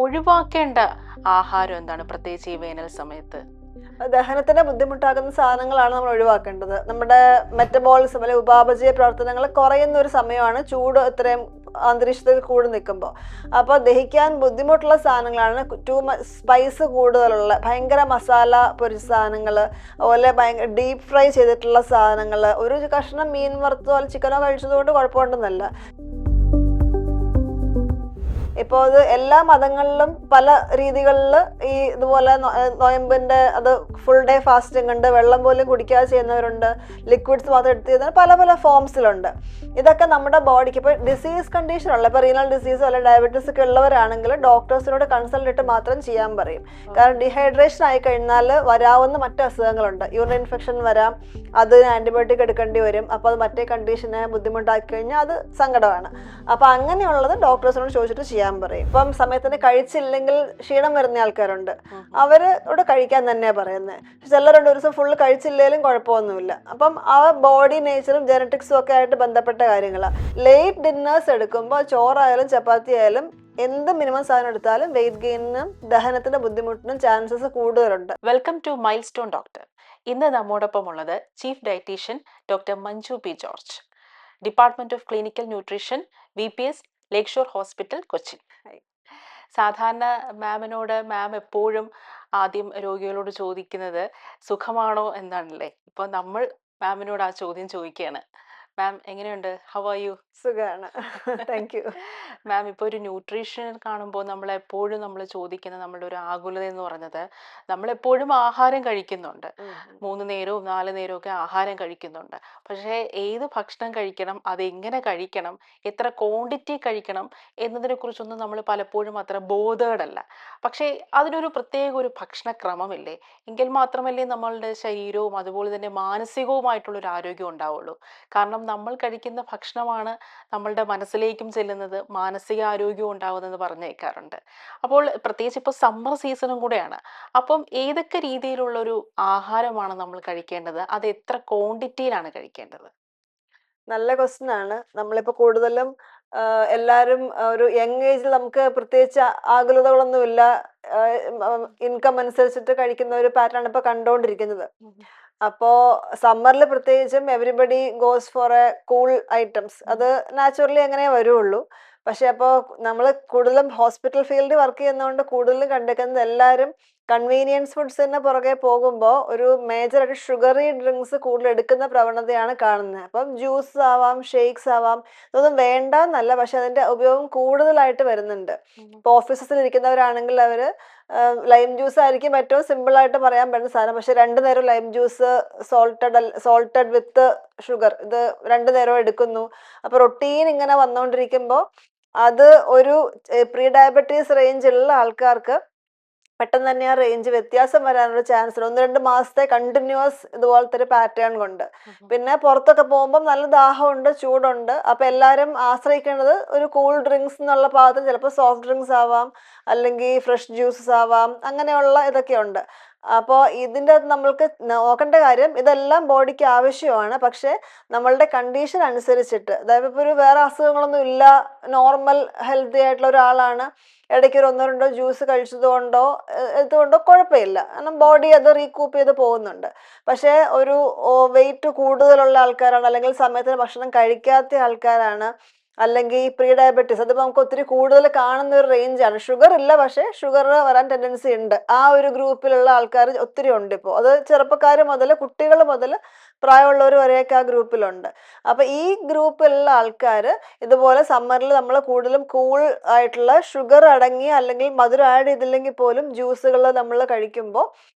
ഒഴിവാക്കേണ്ട ആഹാരം എന്താണ്, പ്രത്യേകിച്ച് ഈ വേനൽ സമയത്ത്? ദഹനത്തിന് ബുദ്ധിമുട്ടാകുന്ന സാധനങ്ങളാണ് നമ്മൾ ഒഴിവാക്കേണ്ടത്. നമ്മുടെ മെറ്റബോളിസം അല്ലെങ്കിൽ ഉപാപചയ പ്രവർത്തനങ്ങൾ കുറയുന്ന ഒരു സമയമാണ് ചൂട് ഇത്രയും അന്തരീക്ഷത്തിൽ കൂടി നിൽക്കുമ്പോൾ. അപ്പോൾ ദഹിക്കാൻ ബുദ്ധിമുട്ടുള്ള സാധനങ്ങളാണ് സ്പൈസ് കൂടുതലുള്ള ഭയങ്കര മസാല പൊരിച്ച സാധനങ്ങൾ, അതുപോലെ ഭയങ്കര ഡീപ്പ് ഫ്രൈ ചെയ്തിട്ടുള്ള സാധനങ്ങൾ. ഒരു കഷ്ണം മീൻ വറുത്തോ അല്ലെങ്കിൽ ചിക്കനോ കഴിച്ചതുകൊണ്ട് കുഴപ്പമുണ്ടെന്നല്ല. ഇപ്പോൾ അത് എല്ലാ മതങ്ങളിലും പല രീതികളിൽ ഈ ഇതുപോലെ നൊയമ്പിൻ്റെ അത് ഫുൾ ഡേ ഫാസ്റ്റിംഗ് ഉണ്ട്, വെള്ളം പോലും കുടിക്കാതെ ചെയ്യുന്നവരുണ്ട്, ലിക്വിഡ്സ് മാത്രം എടുത്ത് ചെയ്യുന്ന പല പല ഫോംസിലുണ്ട്. ഇതൊക്കെ നമ്മുടെ ബോഡിക്ക് ഇപ്പോൾ ഡിസീസ് കണ്ടീഷൻ ഉള്ള, ഇപ്പോൾ റീനൽ ഡിസീസോ അല്ലെങ്കിൽ ഡയബറ്റീസ് ഒക്കെ ഉള്ളവരാണെങ്കിൽ ഡോക്ടേഴ്സിനോട് കൺസൾട്ട് ഇട്ട് മാത്രം ചെയ്യാൻ പറയും. കാരണം ഡീഹൈഡ്രേഷൻ ആയി കഴിഞ്ഞാൽ വരാവുന്ന മറ്റു അസുഖങ്ങളുണ്ട്. യൂറിൻ ഇൻഫെക്ഷൻ വരാം, അതിന് ആൻറ്റിബയോട്ടിക് എടുക്കേണ്ടി വരും. അപ്പോൾ അത് മറ്റേ കണ്ടീഷനെ ബുദ്ധിമുട്ടാക്കി കഴിഞ്ഞാൽ അത് സങ്കടമാണ്. അപ്പോൾ അങ്ങനെയുള്ളത് ഡോക്ടേഴ്സിനോട് ചോദിച്ചിട്ട് ചെയ്യാൻ പറയും. ഇപ്പം സമയത്തിന് കഴിച്ചില്ലെങ്കിൽ ക്ഷീണം വരുന്ന ആൾക്കാരുണ്ട്, അവരോട് കഴിക്കാൻ തന്നെയാണ് പറയുന്നത്. ചിലരുണ്ട് ഒരു ദിവസം ഫുള്ള് കഴിച്ചില്ലെങ്കിലും കുഴപ്പമൊന്നുമില്ല. അപ്പം ആ ബോഡി നേച്ചറും ജനറ്റിക്സും ഒക്കെ ആയിട്ട് ബന്ധപ്പെട്ട കാര്യങ്ങളാണ്. ലേറ്റ് ഡിന്നേഴ്സ് എടുക്കുമ്പോൾ ചോറായാലും ചപ്പാത്തി ആയാലും എന്ത് മിനിമം സാധനം എടുത്താലും വെയിറ്റ് ഗെയിനും ദഹനത്തിന്റെ ബുദ്ധിമുട്ടിനും ചാൻസസ് കൂടുതലുണ്ട്. Welcome to milestone doctor. ഇന്ന് നമ്മോടൊപ്പം ഉള്ളത് chief dietitian doctor Manju P George, department of clinical nutrition, VPS, lakeshore hospital, Cochin. സാധാരണ മാമിനോട് മാം എപ്പോഴും ആദ്യം രോഗികളോട് ചോദിക്കുന്നത് സുഖമാണോ എന്നാണല്ലേ. ഇപ്പോൾ നമ്മൾ മാമിനോട് ആ ചോദ്യം ചോദിക്കുകയാണ്. മാം എങ്ങനെയുണ്ട്? How are you? സുഖമാണ്, താങ്ക് യു. മാം, ഇപ്പോൾ ഒരു ന്യൂട്രീഷൻ കാണുമ്പോൾ നമ്മളെപ്പോഴും നമ്മൾ ചോദിക്കുന്ന നമ്മളുടെ ഒരു ആകുലത എന്ന് പറഞ്ഞത്, നമ്മളെപ്പോഴും ആഹാരം കഴിക്കുന്നുണ്ട്, 3 നേരവും 4 നേരവും ഒക്കെ ആഹാരം കഴിക്കുന്നുണ്ട്. പക്ഷേ ഏത് ഭക്ഷണം കഴിക്കണം, അതെങ്ങനെ കഴിക്കണം, എത്ര ക്വാണ്ടിറ്റി കഴിക്കണം എന്നതിനെ കുറിച്ചൊന്നും നമ്മൾ പലപ്പോഴും അത്ര ബോധേഡല്ല. പക്ഷേ അതിനൊരു പ്രത്യേക ഒരു ഭക്ഷണക്രമമില്ലേ? എങ്കിൽ മാത്രമല്ലേ നമ്മളുടെ ശരീരവും അതുപോലെ തന്നെ മാനസികവുമായിട്ടുള്ളൊരു ആരോഗ്യം ഉണ്ടാവുള്ളൂ. കാരണം നമ്മൾ കഴിക്കുന്ന ഭക്ഷണമാണ് നമ്മളുടെ മനസ്സിലേക്കും ചെല്ലുന്നത്, മാനസിക ആരോഗ്യവും ഉണ്ടാവുന്നതെന്ന് പറഞ്ഞേക്കാറുണ്ട്. അപ്പോൾ പ്രത്യേകിച്ച് ഇപ്പോൾ സമ്മർ സീസണും കൂടെയാണ്. അപ്പം ഏതൊക്കെ രീതിയിലുള്ളൊരു ആഹാരമാണ് നമ്മൾ കഴിക്കേണ്ടത്? അത് എത്ര ക്വാണ്ടിറ്റിയിലാണ് കഴിക്കേണ്ടത്? നല്ല ക്വസ്റ്റ്യൻ ആണ്. നമ്മളിപ്പോൾ കൂടുതലും എല്ലാവരും ഒരു യങ് ഏജിൽ നമുക്ക് പ്രത്യേകിച്ച് ആകുലതകളൊന്നുമില്ല, ഇൻകം അനുസരിച്ചിട്ട് കഴിക്കുന്ന ഒരു പാറ്റേൺ ഇപ്പോൾ കണ്ടുകൊണ്ടിരിക്കുന്നത്. അപ്പോൾ സമ്മറിൽ പ്രത്യേകിച്ചും everybody goes for A cool items. അത് നാച്ചുറലി അങ്ങനെ വരുള്ളൂ. പക്ഷെ അപ്പോൾ നമ്മൾ കൂടുതലും ഹോസ്പിറ്റൽ ഫീൽഡിൽ വർക്ക് ചെയ്യുന്നതുകൊണ്ട് കൂടുതലും കണ്ടിരിക്കുന്നത് എല്ലാവരും കൺവീനിയൻസ് ഫുഡ്സിന് പുറകെ പോകുമ്പോൾ ഒരു മേജറായിട്ട് ഷുഗറി ഡ്രിങ്ക്സ് കൂടുതൽ എടുക്കുന്ന പ്രവണതയാണ് കാണുന്നത്. അപ്പം ജ്യൂസ് ആവാം, ഷേക്സ് ആവാം, ഇതൊന്നും വേണ്ടെന്നല്ല, പക്ഷെ അതിൻ്റെ ഉപയോഗം കൂടുതലായിട്ട് വരുന്നുണ്ട്. ഇപ്പോൾ ഓഫീസസിൽ ഇരിക്കുന്നവരാണെങ്കിൽ അവർ ലൈം ജ്യൂസ് ആയിരിക്കും ഏറ്റവും സിമ്പിളായിട്ട് പറയാൻ പറ്റുന്ന സാധനം. പക്ഷെ 2 നേരം lime juice salted with sugar, ഇത് 2 നേരം എടുക്കുന്നു. അപ്പോൾ റൊട്ടീൻ ഇങ്ങനെ വന്നുകൊണ്ടിരിക്കുമ്പോൾ അത് ഒരു പ്രീ ഡയബറ്റീസ് റേഞ്ചിലുള്ള ആൾക്കാർക്ക് പെട്ടെന്ന് തന്നെ ആ റേഞ്ച് വ്യത്യാസം വരാനുള്ള ചാൻസ് 1-2 മാസത്തെ കണ്ടിന്യൂസ് ഇതുപോലത്തെ ഒരു പാറ്റേൺ കൊണ്ട്. പിന്നെ പുറത്തൊക്കെ പോകുമ്പോൾ നല്ല ദാഹമുണ്ട്, ചൂടുണ്ട്. അപ്പം എല്ലാവരും ആശ്രയിക്കേണ്ടത് ഒരു കൂൾ ഡ്രിങ്ക്സ് എന്നുള്ള ഭാഗത്ത് ചിലപ്പോൾ സോഫ്റ്റ് ഡ്രിങ്ക്സ് ആവാം, അല്ലെങ്കിൽ ഫ്രഷ് ജ്യൂസസ് ആവാം, അങ്ങനെയുള്ള ഇതൊക്കെ ഉണ്ട്. അപ്പോൾ ഇതിൻ്റെ നമ്മൾക്ക് നോക്കേണ്ട കാര്യം ഇതെല്ലാം ബോഡിക്ക് ആവശ്യമാണ്. പക്ഷേ നമ്മളുടെ കണ്ടീഷൻ അനുസരിച്ചിട്ട്, അതായത് ഇപ്പോൾ ഒരു വേറെ അസുഖങ്ങളൊന്നും ഇല്ല, നോർമൽ ഹെൽത്തി ആയിട്ടുള്ള ഒരാളാണ്, ഇടയ്ക്ക് ഒരു 1-2 ജ്യൂസ് കഴിച്ചതുകൊണ്ടോ ഇതുകൊണ്ടോ കുഴപ്പമില്ല, കാരണം ബോഡി അത് റീകൂപ്പ് ചെയ്ത് പോകുന്നുണ്ട്. പക്ഷേ ഒരു വെയിറ്റ് കൂടുതലുള്ള ആൾക്കാരാണ്, അല്ലെങ്കിൽ സമയത്തിന് ഭക്ഷണം കഴിക്കാത്ത ആൾക്കാരാണ്, അല്ലെങ്കിൽ പ്രീ ഡയബറ്റീസ്, അതിപ്പോൾ നമുക്ക് ഒത്തിരി കൂടുതൽ കാണുന്ന ഒരു റേഞ്ചാണ്. ഷുഗർ ഇല്ല, പക്ഷേ ഷുഗർ വരാൻ ടെൻഡൻസി ഉണ്ട്. ആ ഒരു ഗ്രൂപ്പിലുള്ള ആൾക്കാർ ഒത്തിരി ഉണ്ട് ഇപ്പോൾ. അത് ചെറുപ്പക്കാർ മുതൽ കുട്ടികൾ മുതൽ പ്രായമുള്ളവർ വരെയൊക്കെ ആ ഗ്രൂപ്പിലുണ്ട്. അപ്പം ഈ ഗ്രൂപ്പിലുള്ള ആൾക്കാർ ഇതുപോലെ സമ്മറിൽ നമ്മൾ കൂടുതലും കൂൾ ആയിട്ടുള്ള ഷുഗർ അടങ്ങിയ അല്ലെങ്കിൽ മധുരം ആഡ് ചെയ്തില്ലെങ്കിൽ പോലും ജ്യൂസുകൾ നമ്മൾ കഴിക്കുമ്പോൾ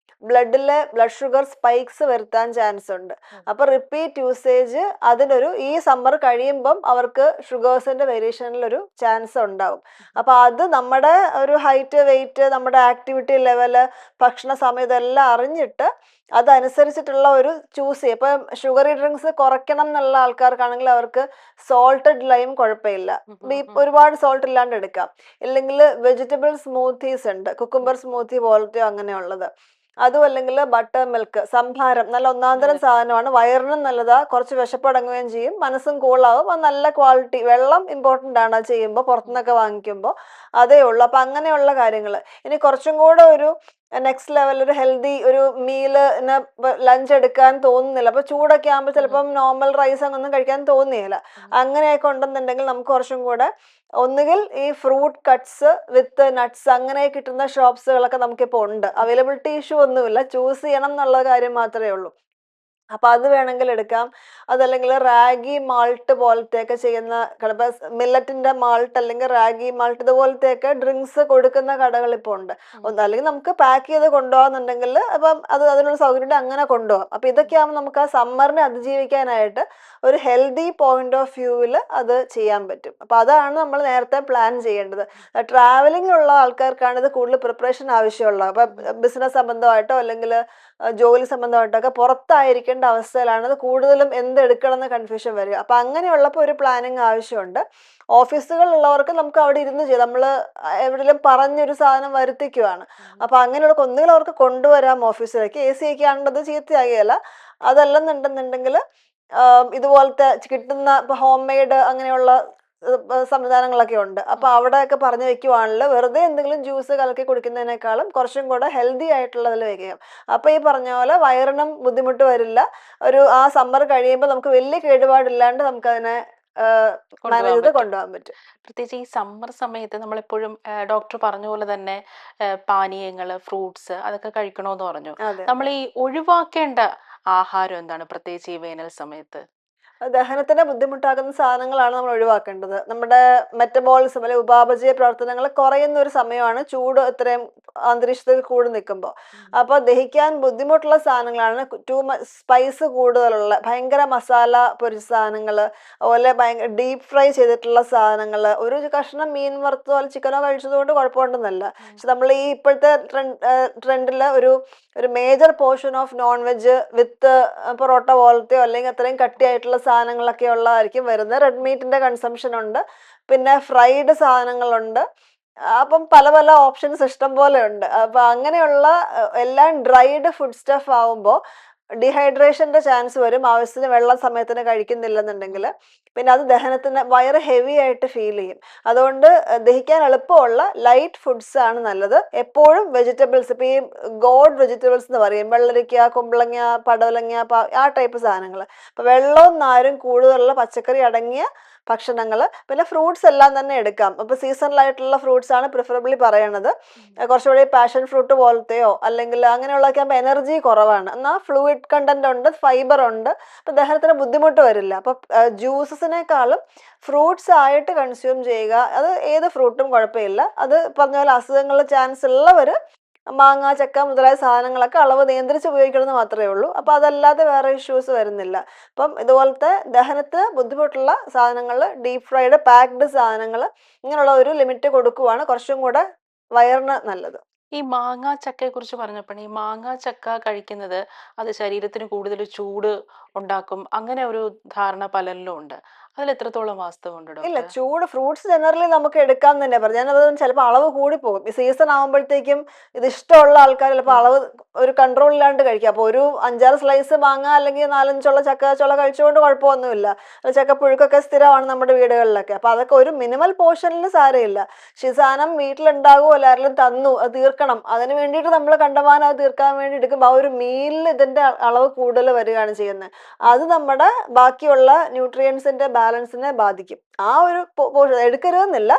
ബ്ലഡിലെ ബ്ലഡ് ഷുഗർ സ്പൈക്സ് വരുത്താൻ ചാൻസ് ഉണ്ട്. അപ്പോൾ റിപ്പീറ്റ് യൂസേജ് അതിനൊരു ഈ സമ്മർ കഴിയുമ്പം അവർക്ക് ഷുഗേഴ്സിൻ്റെ വേരിയേഷനിലൊരു ചാൻസ് ഉണ്ടാവും. അപ്പോൾ അത് നമ്മുടെ ഒരു ഹൈറ്റ്, വെയിറ്റ്, നമ്മുടെ ആക്ടിവിറ്റി ലെവല്, ഭക്ഷണ സമയം ഇതെല്ലാം അറിഞ്ഞിട്ട് അതനുസരിച്ചിട്ടുള്ള ഒരു ചൂസ് ചെയ്യും. ഇപ്പം ഷുഗറി ഡ്രിങ്ക്സ് കുറയ്ക്കണം എന്നുള്ള ആൾക്കാർക്കാണെങ്കിൽ അവർക്ക് സോൾട്ടഡ് ലൈം കുഴപ്പമില്ല, ഒരുപാട് സോൾട്ട് ഇല്ലാണ്ട് എടുക്കാം. ഇല്ലെങ്കിൽ വെജിറ്റബിൾ സ്മൂത്തീസ് ഉണ്ട്, കുക്കുംബർ സ്മൂത്തി പോലത്തെയോ അങ്ങനെയുള്ളത്. അതും അല്ലെങ്കിൽ ബട്ടർ മിൽക്ക്, സംഭാരം, നല്ല ഒന്നാന്തരം സാധനമാണ്, വയറിനും നല്ലതാ, കുറച്ച് വിശപ്പടങ്ങുകയും ചെയ്യും, മനസ്സും കൂളാവും. അത് നല്ല ക്വാളിറ്റി. വെള്ളം ഇമ്പോർട്ടൻ്റ് ആണ് അത് ചെയ്യുമ്പോൾ, പുറത്തുനിന്നൊക്കെ വാങ്ങിക്കുമ്പോൾ. അതേ ഉള്ളൂ. അപ്പം അങ്ങനെയുള്ള കാര്യങ്ങൾ. ഇനി കുറച്ചും കൂടെ ഒരു നെക്സ്റ്റ് ലെവൽ, ഒരു ഹെൽത്തി ഒരു മീല് ലഞ്ച് എടുക്കാൻ തോന്നുന്നില്ല, അപ്പൊ ചൂടൊക്കെ ആകുമ്പോൾ ചിലപ്പം നോർമൽ റൈസ് അങ്ങൊന്നും കഴിക്കാൻ തോന്നിയില്ല, അങ്ങനെയൊക്കെ ഉണ്ടെന്നുണ്ടെങ്കിൽ നമുക്ക് കുറച്ചും കൂടെ ഒന്നുകിൽ ഈ ഫ്രൂട്ട് കട്ട്സ് വിത്ത് നട്ട്സ് അങ്ങനെ കിട്ടുന്ന ഷോപ്സുകളൊക്കെ നമുക്കിപ്പോൾ ഉണ്ട്. അവൈലബിലിറ്റി ഇഷ്യൂ ഒന്നുമില്ല, ചൂസ് ചെയ്യണം എന്നുള്ള കാര്യം മാത്രമേ ഉള്ളൂ. അപ്പൊ അത് വേണമെങ്കിൽ എടുക്കാം. അതല്ലെങ്കിൽ റാഗി മാൾട്ട് പോലത്തെയൊക്കെ ചെയ്യുന്ന മില്ലറ്റിന്റെ മാൾട്ട് അല്ലെങ്കിൽ റാഗി മാൾട്ട് ഇതുപോലത്തെയൊക്കെ ഡ്രിങ്ക്സ് കൊടുക്കുന്ന കടകൾ ഇപ്പോൾ ഉണ്ട്. അല്ലെങ്കിൽ നമുക്ക് പാക്ക് ചെയ്ത് കൊണ്ടുപോകാന്നുണ്ടെങ്കിൽ അപ്പം അതിനുള്ള സൗകര്യം അങ്ങനെ കൊണ്ടുപോകാം. അപ്പൊ ഇതൊക്കെ ആകുമ്പോൾ നമുക്ക് ആ സമ്മറിനെ അതിജീവിക്കാനായിട്ട് ഒരു ഹെൽത്തി പോയിന്റ് ഓഫ് വ്യൂവിൽ അത് ചെയ്യാൻ പറ്റും. അപ്പൊ അതാണ് നമ്മൾ നേരത്തെ പ്ലാൻ ചെയ്യേണ്ടത്. ട്രാവലിംഗ് ഉള്ള ആൾക്കാർക്കാണ് ഇത് കൂടുതൽ പ്രിപ്പറേഷൻ ആവശ്യമുള്ളത്. അപ്പൊ ബിസിനസ് സംബന്ധമായിട്ടോ അല്ലെങ്കിൽ ജോലി സംബന്ധമായിട്ടൊക്കെ പുറത്തായിരിക്കേണ്ട അവസ്ഥയിലാണ് അത് കൂടുതലും എന്തെടുക്കണം എന്ന് കൺഫ്യൂഷൻ വരിക. അപ്പൊ അങ്ങനെയുള്ളപ്പോൾ ഒരു പ്ലാനിങ് ആവശ്യമുണ്ട്. ഓഫീസുകളുള്ളവർക്ക് നമുക്ക് അവിടെ ഇരുന്ന് ചെയ്യാം. നമ്മൾ എവിടെയെങ്കിലും പറഞ്ഞൊരു സാധനം വരുത്തിക്കുവാണ്. അപ്പൊ അങ്ങനെയുള്ള ഒന്നുകിൽ അവർക്ക് കൊണ്ടുവരാം ഓഫീസിലേക്ക്, AC ഒക്കെ ആണെങ്കിൽ അത് ചീത്തയാകുകയല്ല. അതല്ലെന്നുണ്ടെന്നുണ്ടെങ്കിൽ ഇതുപോലത്തെ കിട്ടുന്ന ഇപ്പൊ ഹോം മെയ്ഡ് അങ്ങനെയുള്ള സംവിധാനങ്ങളൊക്കെ ഉണ്ട്. അപ്പൊ അവിടെയൊക്കെ പറഞ്ഞു വെക്കുവാണെങ്കിൽ വെറുതെ എന്തെങ്കിലും ജ്യൂസ് കലക്കി കുടിക്കുന്നതിനേക്കാളും കുറച്ചും കൂടെ ഹെൽത്തി ആയിട്ടുള്ളതിൽ വെക്കാം. അപ്പൊ ഈ പറഞ്ഞ പോലെ വയറിനും ബുദ്ധിമുട്ട് വരില്ല. ആ സമ്മർ കഴിയുമ്പോൾ നമുക്ക് വലിയ കേടുപാടില്ലാണ്ട് നമുക്കതിനെ മാനേജ് ചെയ്ത് കൊണ്ടുപോകാൻ പറ്റും. പ്രത്യേകിച്ച് ഈ സമ്മർ സമയത്ത് നമ്മളെപ്പോഴും ഡോക്ടർ പറഞ്ഞ പോലെ തന്നെ പാനീയങ്ങൾ, ഫ്രൂട്ട്സ് അതൊക്കെ കഴിക്കണമെന്ന് പറഞ്ഞു. നമ്മൾ ഈ ഒഴിവാക്കേണ്ട ആഹാരം എന്താണ്, പ്രത്യേകിച്ച് ഈ വേനൽ സമയത്ത്? ദഹനത്തിന് ബുദ്ധിമുട്ടാകുന്ന സാധനങ്ങളാണ് നമ്മൾ ഒഴിവാക്കേണ്ടത്. നമ്മുടെ മെറ്റബോളിസം അല്ലെ ഉപാപചയ പ്രവർത്തനങ്ങൾ കുറയുന്ന ഒരു സമയമാണ് ചൂട് ഇത്രയും അന്തരീക്ഷത്തിൽ കൂടി നിൽക്കുമ്പോൾ. അപ്പോൾ ദഹിക്കാൻ ബുദ്ധിമുട്ടുള്ള സാധനങ്ങളാണ് സ്പൈസ് കൂടുതലുള്ള, ഭയങ്കര മസാല പൊരിച്ച സാധനങ്ങൾ, അതുപോലെ ഭയങ്കര ഡീപ്പ് ഫ്രൈ ചെയ്തിട്ടുള്ള സാധനങ്ങൾ. ഒരു കഷ്ണം മീൻ വറുത്തോ അല്ലെങ്കിൽ ചിക്കനോ കഴിച്ചതുകൊണ്ട് കുഴപ്പമുണ്ടെന്നല്ല, പക്ഷെ നമ്മൾ ഈ ഇപ്പോഴത്തെ ട്രെൻഡിൽ ഒരു major portion of non veg with parotta പോലത്തെയോ അല്ലെങ്കിൽ അത്രയും കട്ടിയായിട്ടുള്ള സാധനങ്ങളൊക്കെ ഉള്ളതായിരിക്കും വരുന്നത്. റെഡ് മീറ്റിന്റെ കൺസംഷൻ ഉണ്ട്, പിന്നെ ഫ്രൈഡ് സാധനങ്ങളുണ്ട്. അപ്പം പല പല ഓപ്ഷൻസ് ഇഷ്ടം പോലെ ഉണ്ട്. അപ്പൊ അങ്ങനെയുള്ള എല്ലാം ഡ്രൈഡ് ഫുഡ് സ്റ്റഫ് ആവുമ്പോൾ ഡീഹൈഡ്രേഷന്റെ ചാൻസ് വരും, ആവശ്യത്തിന് വെള്ളം സമയത്തിന് കഴിക്കുന്നില്ലെന്നുണ്ടെങ്കിൽ. പിന്നെ അത് ദഹനത്തിന് വയറ് ഹെവി ആയിട്ട് ഫീൽ ചെയ്യും. അതുകൊണ്ട് ദഹിക്കാൻ എളുപ്പമുള്ള ലൈറ്റ് ഫുഡ്സ് ആണ് നല്ലത്. എപ്പോഴും വെജിറ്റബിൾസ്, ഇപ്പൊ ഈ ഗോഡ് വെജിറ്റബിൾസ് എന്ന് പറയും, വെള്ളരിക്ക, കുമ്പളങ്ങ, പടവലങ്ങ, ആ ടൈപ്പ് സാധനങ്ങൾ. അപ്പൊ വെള്ളവും നാരും കൂടുതലുള്ള പച്ചക്കറി അടങ്ങിയ ഭക്ഷണങ്ങൾ. പിന്നെ ഫ്രൂട്ട്സ് എല്ലാം തന്നെ എടുക്കാം. അപ്പൊ സീസണലായിട്ടുള്ള ഫ്രൂട്ട്സ് ആണ് പ്രിഫറബിളി പറയണത്. കുറച്ചുകൂടി പാഷൻ ഫ്രൂട്ട് പോലത്തെയോ അല്ലെങ്കിൽ അങ്ങനെയുള്ളതൊക്കെ ആകുമ്പോൾ എനർജി കുറവാണ്, എന്നാൽ ഫ്ലൂയിഡ് കണ്ടന്റ് ഉണ്ട്, ഫൈബർ ഉണ്ട്, അപ്പൊ ദഹനത്തിന് ബുദ്ധിമുട്ട് വരില്ല. അപ്പൊ ജ്യൂസസിനേക്കാളും ഫ്രൂട്ട്സ് ആയിട്ട് കൺസ്യൂം ചെയ്യുക. അത് ഏത് ഫ്രൂട്ടും കുഴപ്പമില്ല. അത് പറഞ്ഞ പോലെ അസുഖങ്ങളുടെ ചാൻസ് ഉള്ളവര് മാങ്ങ, ചക്ക മുതലായ സാധനങ്ങളൊക്കെ അളവ് നിയന്ത്രിച്ച് ഉപയോഗിക്കണമെന്ന് മാത്രമേ ഉള്ളൂ. അപ്പൊ അതല്ലാതെ വേറെ ഇഷ്യൂസ് വരുന്നില്ല. അപ്പം ഇതുപോലത്തെ ദഹനത്തിന് ബുദ്ധിമുട്ടുള്ള സാധനങ്ങൾ, ഡീപ് ഫ്രൈഡ് പാക്ഡ് സാധനങ്ങൾ, ഇങ്ങനെയുള്ള ഒരു ലിമിറ്റ് കൊടുക്കുവാണ് കുറച്ചും കൂടെ വയറിന് നല്ലത്. ഈ മാങ്ങ ചക്കയെ കുറിച്ച് പറഞ്ഞപ്പോൾ, ഈ മാങ്ങ ചക്ക കഴിക്കുന്നത് അത് ശരീരത്തിന് കൂടുതൽ ചൂട് ഉണ്ടാക്കും, അങ്ങനെ ഒരു ധാരണ പലരിലും ഉണ്ട്. അതിൽ എത്രത്തോളം വാസ്തവമുണ്ട് ഇല്ല, ഡോക്ടർ? ചൂട് ഫ്രൂട്ട്സ് ജനറലി നമുക്ക് എടുക്കാൻ തന്നെ പറഞ്ഞു. ഞാനത് ചിലപ്പോൾ അളവ് കൂടി പോകും. ഈ സീസൺ ആകുമ്പോഴത്തേക്കും ഇത് ഇഷ്ടമുള്ള ആൾക്കാർ ചിലപ്പോൾ അളവ് ഒരു കൺട്രോൾ ഇല്ലാണ്ട് കഴിക്കുക. അപ്പോൾ ഒരു 5-6 സ്ലൈസ് മാങ്ങ അല്ലെങ്കിൽ 4-5 ചക്ക കഴിച്ചുകൊണ്ട് കുഴപ്പമൊന്നുമില്ല. ചക്കപ്പുഴുക്കൊക്കെ സ്ഥിരമാണ് നമ്മുടെ വീടുകളിലൊക്കെ. അപ്പൊ അതൊക്കെ ഒരു മിനിമൽ പോർഷനിൽ സാരമില്ല. പക്ഷെ ഈ സാധനം വീട്ടിലുണ്ടാകുമോ, എല്ലാവരും തന്നു, അത് തീർക്കണം, അതിന് വേണ്ടിയിട്ട് നമ്മൾ കണ്ടമാനം അത് തീർക്കാൻ വേണ്ടി എടുക്കുമ്പോൾ ആ ഒരു മീലിൽ ഇതിന്റെ അളവ് കൂടുതൽ വരികയാണ് ചെയ്യുന്നത്. അത് നമ്മുടെ ബാക്കിയുള്ള ന്യൂട്രിയൻസിന്റെ ബാലൻസിനെ ബാധിക്കും. ആ ഒരു പോർഷൻ എടുക്കരുതെന്നില്ല,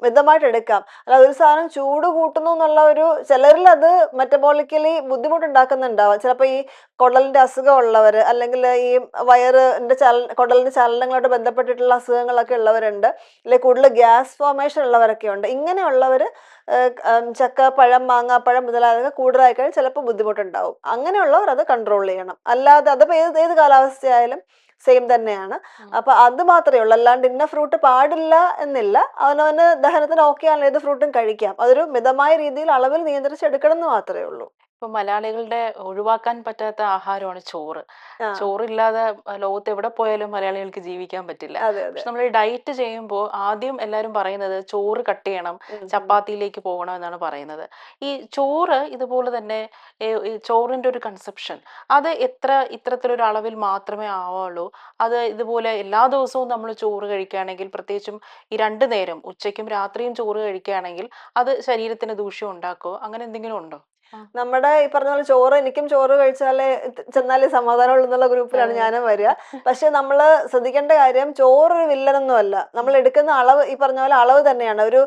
മിതമായിട്ട് എടുക്കാം. അല്ലാതെ ഒരു സാധനം ചൂട് കൂട്ടുന്നു എന്നുള്ള ഒരു, ചിലരിൽ അത് മെറ്റബോളിക്കലി ബുദ്ധിമുട്ടുണ്ടാക്കുന്നുണ്ടാവാം. ചിലപ്പോൾ ഈ കുടലിന്റെ അസുഖം ഉള്ളവർ, അല്ലെങ്കിൽ ഈ വയറിന്റെ കുടലിന്റെ ചലനങ്ങളോട് ബന്ധപ്പെട്ടിട്ടുള്ള അസുഖങ്ങളൊക്കെ ഉള്ളവരുണ്ട്, അല്ലെങ്കിൽ കൂടുതൽ ഗ്യാസ് ഫോർമേഷൻ ഉള്ളവരൊക്കെ ഉണ്ട്. ഇങ്ങനെയുള്ളവർ ചക്ക, പഴം, മാങ്ങാപ്പഴം മുതലായതൊക്കെ കൂടുതലായി കഴിഞ്ഞാൽ ചിലപ്പോൾ ബുദ്ധിമുട്ടുണ്ടാവും. അങ്ങനെയുള്ളവർ അത് കൺട്രോൾ ചെയ്യണം. അല്ലാതെ അതിപ്പോൾ ഏത് കാലാവസ്ഥയായാലും സെയിം തന്നെയാണ്. അപ്പൊ അത് മാത്രമേ ഉള്ളൂ, അല്ലാണ്ട് ഇന്ന ഫ്രൂട്ട് പാടില്ല എന്നില്ല. അവനവന് ദഹനത്തിന് ഓക്കെ ആണല്ലോ ഏത് ഫ്രൂട്ടും കഴിക്കാം. അതൊരു മിതമായ രീതിയിൽ അളവിൽ നിയന്ത്രിച്ചെടുക്കണം എന്ന് മാത്രമേ ഉള്ളൂ. ഇപ്പൊ മലയാളികളുടെ ഒഴിവാക്കാൻ പറ്റാത്ത ആഹാരമാണ് ചോറ്. ആ ചോറില്ലാതെ ലോകത്ത് എവിടെ പോയാലും മലയാളികൾക്ക് ജീവിക്കാൻ പറ്റില്ല. അതെ അതെ. പക്ഷെ നമ്മൾ ഡയറ്റ് ചെയ്യുമ്പോൾ ആദ്യം എല്ലാവരും പറയുന്നത് ചോറ് കട്ട് ചെയ്യണം, ചപ്പാത്തിയിലേക്ക് പോകണം എന്നാണ് പറയുന്നത്. ഈ ചോറ് ഇതുപോലെ തന്നെ ഈ ചോറിന്റെ ഒരു കൺസെപ്ഷൻ അത് ഇത്തരത്തിലൊരു അളവിൽ മാത്രമേ ആവുള്ളൂ? അത് ഇതുപോലെ എല്ലാ ദിവസവും നമ്മൾ ചോറ് കഴിക്കുകയാണെങ്കിൽ, പ്രത്യേകിച്ചും ഈ 2 നേരം ഉച്ചയ്ക്കും രാത്രിയും ചോറ് കഴിക്കുകയാണെങ്കിൽ അത് ശരീരത്തിന് ദൂഷ്യം ഉണ്ടാക്കുമോ? അങ്ങനെ എന്തെങ്കിലും ഉണ്ടോ? ആ. നമ്മുടെ ഈ പറഞ്ഞ പോലെ ചോറ്, എനിക്കും ചോറ് കഴിച്ചാലേ ചെന്നാലേ സമാധാനമുള്ളൂ എന്നുള്ള ഗ്രൂപ്പിലാണ് അതെ. ഞാനും വരിക. പക്ഷെ നമ്മള് ശ്രദ്ധിക്കേണ്ട കാര്യം, ചോറ് ഒരു വില്ലനൊന്നും അല്ല. നമ്മൾ എടുക്കുന്ന അളവ് ഈ പറഞ്ഞ പോലെ അളവ് തന്നെയാണ്. ഒരു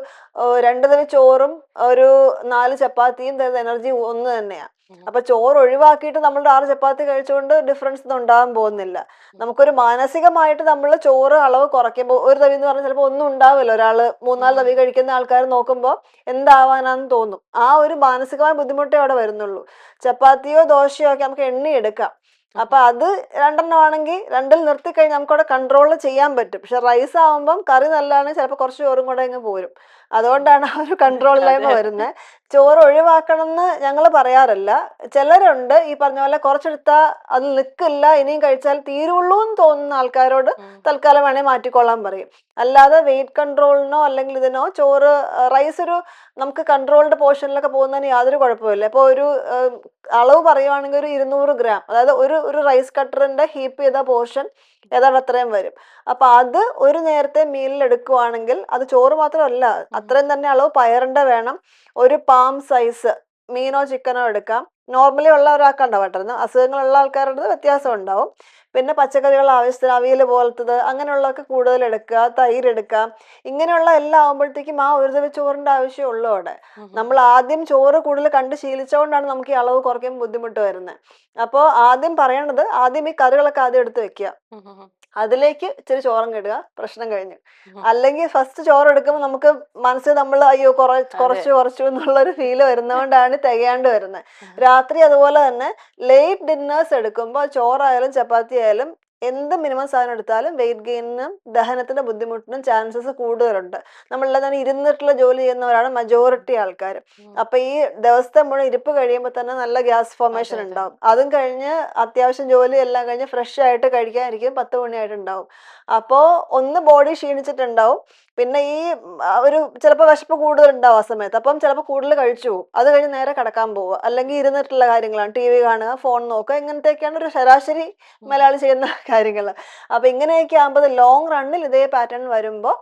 2 തവി ചോറും ഒരു 4 ചപ്പാത്തിയും തരുന്ന എനർജി ഒന്ന് തന്നെയാണ്. അപ്പൊ ചോറ് ഒഴിവാക്കിയിട്ട് നമ്മളുടെ 6 ചപ്പാത്തി കഴിച്ചുകൊണ്ട് ഡിഫറൻസ് ഒന്നും ഉണ്ടാകാൻ പോകുന്നില്ല. നമുക്കൊരു മാനസികമായിട്ട് നമ്മൾ ചോറ് അളവ് കുറയ്ക്കുമ്പോൾ, ഒരു തവി എന്ന് പറഞ്ഞാൽ ചിലപ്പോൾ ഒന്നും ഉണ്ടാവില്ല. ഒരാള് 3-4 തവി കഴിക്കുന്ന ആൾക്കാർ നോക്കുമ്പോൾ എന്താവാനാന്ന് തോന്നും. ആ ഒരു മാനസികമായ ബുദ്ധിമുട്ടേ അവിടെ വരുന്നുള്ളൂ. ചപ്പാത്തിയോ ദോശയോ ഒക്കെ നമുക്ക് എണ്ണിയെടുക്കാം. അപ്പൊ അത് 2 ആണെങ്കിൽ 2-ൽ നിർത്തിക്കഴിഞ്ഞാൽ നമുക്കവിടെ കൺട്രോൾ ചെയ്യാൻ പറ്റും. പക്ഷെ റൈസ് ആവുമ്പം കറി നല്ലതാണെങ്കിൽ ചിലപ്പോൾ കുറച്ച് ചോറും കൂടെ അങ്ങ് പോരും. അതുകൊണ്ടാണ് ആ ഒരു കൺട്രോളില്ലായ്മ അതെ. വരുന്നത്. ചോറ് ഒഴിവാക്കണം എന്ന് ഞങ്ങൾ പറയാറില്ല. ചിലരുണ്ട് ഈ പറഞ്ഞ പോലെ കുറച്ചെടുത്താൽ അത് നിൽക്കില്ല, ഇനിയും കഴിച്ചാൽ തീരുള്ളൂ എന്ന് തോന്നുന്ന ആൾക്കാരോട് തൽക്കാലം വേണേൽ മാറ്റിക്കൊള്ളാൻ പറയും. അല്ലാതെ വെയിറ്റ് കൺട്രോളിനോ അല്ലെങ്കിൽ ഇതിനോ ചോറ് റൈസ് ഒരു നമുക്ക് കൺട്രോൾഡ് പോർഷനിലൊക്കെ പോകുന്നതിന് യാതൊരു കുഴപ്പമില്ല. ഇപ്പോൾ ഒരു അളവ് പറയുവാണെങ്കിൽ ഒരു 200 ഗ്രാം, അതായത് ഒരു റൈസ് കട്ടറിന്റെ ഹീപ്പ് ചെയ്ത പോർഷൻ ഏതാണ്ട് അത്രയും വരും. അപ്പൊ അത് ഒരു നേരത്തെ മീലിൽ എടുക്കുവാണെങ്കിൽ അത് ചോറ് മാത്രമല്ല, അത്രയും തന്നെ അളവ് പയറിന്റെ വേണം. ഒരു പാം സൈസ് മീനോ ചിക്കനോ എടുക്കാം. നോർമലി ഉള്ള ഒരാൾക്കുണ്ടാവും കേട്ടോ, അസുഖങ്ങളുള്ള ആൾക്കാരുടെ വ്യത്യാസം ഉണ്ടാവും. പിന്നെ പച്ചക്കറികൾ ആവശ്യത്തിന് അവിയൽ പോലത്തത് അങ്ങനെയുള്ളതൊക്കെ കൂടുതൽ എടുക്കുക. തൈര് എടുക്കാം. ഇങ്ങനെയുള്ള എല്ലാം ആകുമ്പോഴത്തേക്കും ആ ഒരു തവി ചോറിന്റെ ആവശ്യമുള്ളൂ അവിടെ. നമ്മൾ ആദ്യം ചോറ് കൂടുതൽ കണ്ട് ശീലിച്ചുകൊണ്ടാണ് നമുക്ക് ഈ അളവ് കുറയ്ക്കാൻ ബുദ്ധിമുട്ട് വരുന്നത്. അപ്പോൾ ആദ്യം പറയണത്, ആദ്യം ഈ കറികളൊക്കെ ആദ്യം എടുത്ത് വെക്കുക, അതിലേക്ക് ഇച്ചിരി ചോറങ്ങ് ഇടുക, പ്രശ്നം കഴിഞ്ഞു. അല്ലെങ്കിൽ ഫസ്റ്റ് ചോറ് എടുക്കുമ്പോൾ നമുക്ക് മനസ്സിൽ നമ്മൾ അയ്യോ കുറച്ചു എന്നുള്ളൊരു ഫീല് വരുന്നതുകൊണ്ടാണ് തികയാണ്ട് വരുന്നത്. രാത്രി അതുപോലെ തന്നെ ലേറ്റ് ഡിന്നേഴ്സ് എടുക്കുമ്പോൾ ചോറായാലും ചപ്പാത്തി ആയാലും എന്ത് മിനിമം സാധനം എടുത്താലും വെയിറ്റ് ഗെയിനും ദഹനത്തിന്റെ ബുദ്ധിമുട്ടിനും ചാൻസസ് കൂടുതലുണ്ട്. നമ്മളെല്ലാം തന്നെ ഇരുന്നിട്ടുള്ള ജോലി ചെയ്യുന്നവരാണ് മജോറിറ്റി ആൾക്കാർ. അപ്പൊ ഈ ദിവസത്തെ മുഴുവൻ ഇരിപ്പ് കഴിയുമ്പോൾ തന്നെ നല്ല ഗ്യാസ് ഫോർമേഷൻ ഉണ്ടാവും. അതും കഴിഞ്ഞ് അത്യാവശ്യം ജോലി എല്ലാം കഴിഞ്ഞ് ഫ്രഷ് ആയിട്ട് കഴിക്കാനിരിക്കും 10 മണിയായിട്ടുണ്ടാവും. അപ്പോൾ ഒന്ന് ബോഡി ക്ഷീണിച്ചിട്ടുണ്ടാവും. പിന്നെ ഈ ഒരു ചിലപ്പോൾ വിശപ്പ് കൂടുതൽ ഉണ്ടാവും ആ സമയത്ത്. അപ്പം ചിലപ്പോൾ കൂടുതൽ കഴിച്ചു പോകും. അത് കഴിഞ്ഞ് നേരെ കിടക്കാൻ പോവുക, അല്ലെങ്കിൽ ഇരുന്നിട്ടുള്ള കാര്യങ്ങളാണ്, ടി വി കാണുക, ഫോൺ നോക്കുക, ഇങ്ങനത്തെയൊക്കെയാണ് ഒരു ശരാശരി മലയാളി ചെയ്യുന്ന കാര്യങ്ങൾ. അപ്പൊ ഇങ്ങനെയൊക്കെ ആകുമ്പോൾ ലോങ് റണ്ണിൽ ഇതേ പാറ്റേൺ വരുമ്പോൾ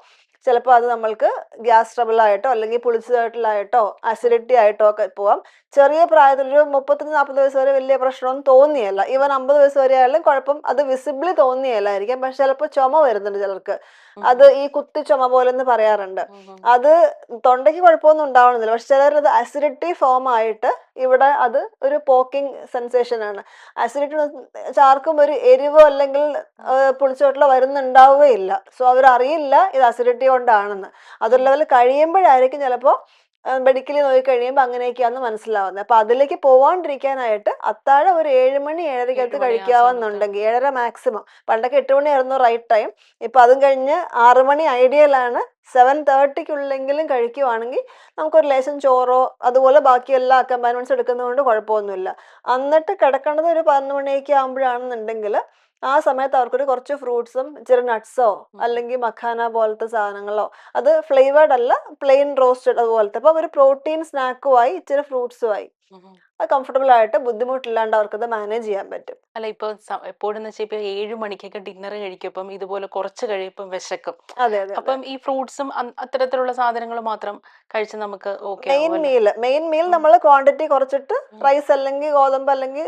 ചിലപ്പോൾ അത് നമ്മൾക്ക് ഗ്യാസ് ട്രബിൾ ആയിട്ടോ അല്ലെങ്കിൽ പുളിച്ചതായിട്ടോ അസിഡിറ്റി ആയിട്ടോ ഒക്കെ പോവാം. ചെറിയ പ്രായത്തിൽ ഒരു 35-40 വയസ്സ് വരെ വലിയ പ്രശ്നമൊന്നും തോന്നിയല്ല. ഈവൻ 50 വയസ്സ് വരെ ആയാലും കുഴപ്പം അത് വിസിബിളി തോന്നിയല്ലായിരിക്കും. പക്ഷെ ചിലപ്പോൾ ചുമ വരുന്നുണ്ട് ചിലർക്ക്. അത് ഈ കുത്തി ചുമ പോലെ എന്ന് പറയാറുണ്ട്. അത് തൊണ്ടയ്ക്ക് കുഴപ്പമൊന്നും ഉണ്ടാവണമെന്നില്ല. പക്ഷെ ചിലരത് അസിഡിറ്റി ഫോം ആയിട്ട് ഇവിടെ അത് ഒരു പോക്കിംഗ് സെൻസേഷൻ ആണ്. അസിഡിറ്റി ആർക്കും ഒരു എരിവോ അല്ലെങ്കിൽ പുളിച്ചോട്ടിലോ വരുന്നുണ്ടാവുകയില്ല. സോ അവരറിയില്ല ഇത് അസിഡിറ്റി കൊണ്ടാണെന്ന്. അതൊരു ലെവൽ കഴിയുമ്പോഴായിരിക്കും ചിലപ്പോൾ മെഡിക്കലി നോക്കി കഴിയുമ്പോൾ അങ്ങനെയൊക്കെയാണെന്ന് മനസ്സിലാവുന്നത്. അപ്പൊ അതിലേക്ക് പോവാണ്ടിരിക്കാനായിട്ട് അത്താഴം ഒരു 7 മണി 7:30 കഴിക്കാവുന്നുണ്ടെങ്കിൽ, 7:30 മാക്സിമം. പണ്ടൊക്കെ 8 മണിയായിരുന്നു റൈറ്റ് ടൈം. ഇപ്പൊ അതും കഴിഞ്ഞ് 6 മണി ഐഡിയലാണ്. 7:30 കഴിക്കുവാണെങ്കിൽ നമുക്കൊരു ലേശം ചോറോ അതുപോലെ ബാക്കി എല്ലാ അക്കമ്പാനിമെന്റ്സ് എടുക്കുന്നതുകൊണ്ട് കുഴപ്പമൊന്നുമില്ല. എന്നിട്ട് കിടക്കേണ്ടത് ഒരു 11 മണിയൊക്കെ ആകുമ്പോഴാണെന്നുണ്ടെങ്കിൽ ആ സമയത്ത് അവർക്കൊരു കുറച്ച് ഫ്രൂട്ട്സും ഇച്ചിരി നട്ട്സോ അല്ലെങ്കിൽ മഖാന പോലത്തെ സാധനങ്ങളോ, അത് ഫ്ലേവേർഡ് അല്ല, പ്ലെയിൻ റോസ്റ്റഡ് അതുപോലത്തെ, അപ്പൊ ഒരു പ്രോട്ടീൻ സ്നാക്കുമായി ഇച്ചിരി ഫ്രൂട്ട്സുമായി അത് കംഫർട്ടബിൾ ആയിട്ട് ബുദ്ധിമുട്ടില്ലാണ്ട് അവർക്കത് മാനേജ് ചെയ്യാൻ പറ്റും. അല്ല, ഇപ്പൊ എപ്പോഴും വെച്ചാൽ ഇപ്പൊ 7 മണിക്കൊക്കെ ഡിന്നർ കഴിക്കും, ഇതുപോലെ കുറച്ച് കഴിയുമ്പം വിശക്കും. അതെ അതെ. അപ്പം ഈ ഫ്രൂട്ട്സും അത്തരത്തിലുള്ള സാധനങ്ങൾ മാത്രം കഴിച്ച് നമുക്ക് ഓക്കെ മെയിൻ മീൽ നമ്മൾ ക്വാണ്ടിറ്റി കുറച്ചിട്ട് റൈസ് അല്ലെങ്കിൽ ഗോതമ്പ് അല്ലെങ്കിൽ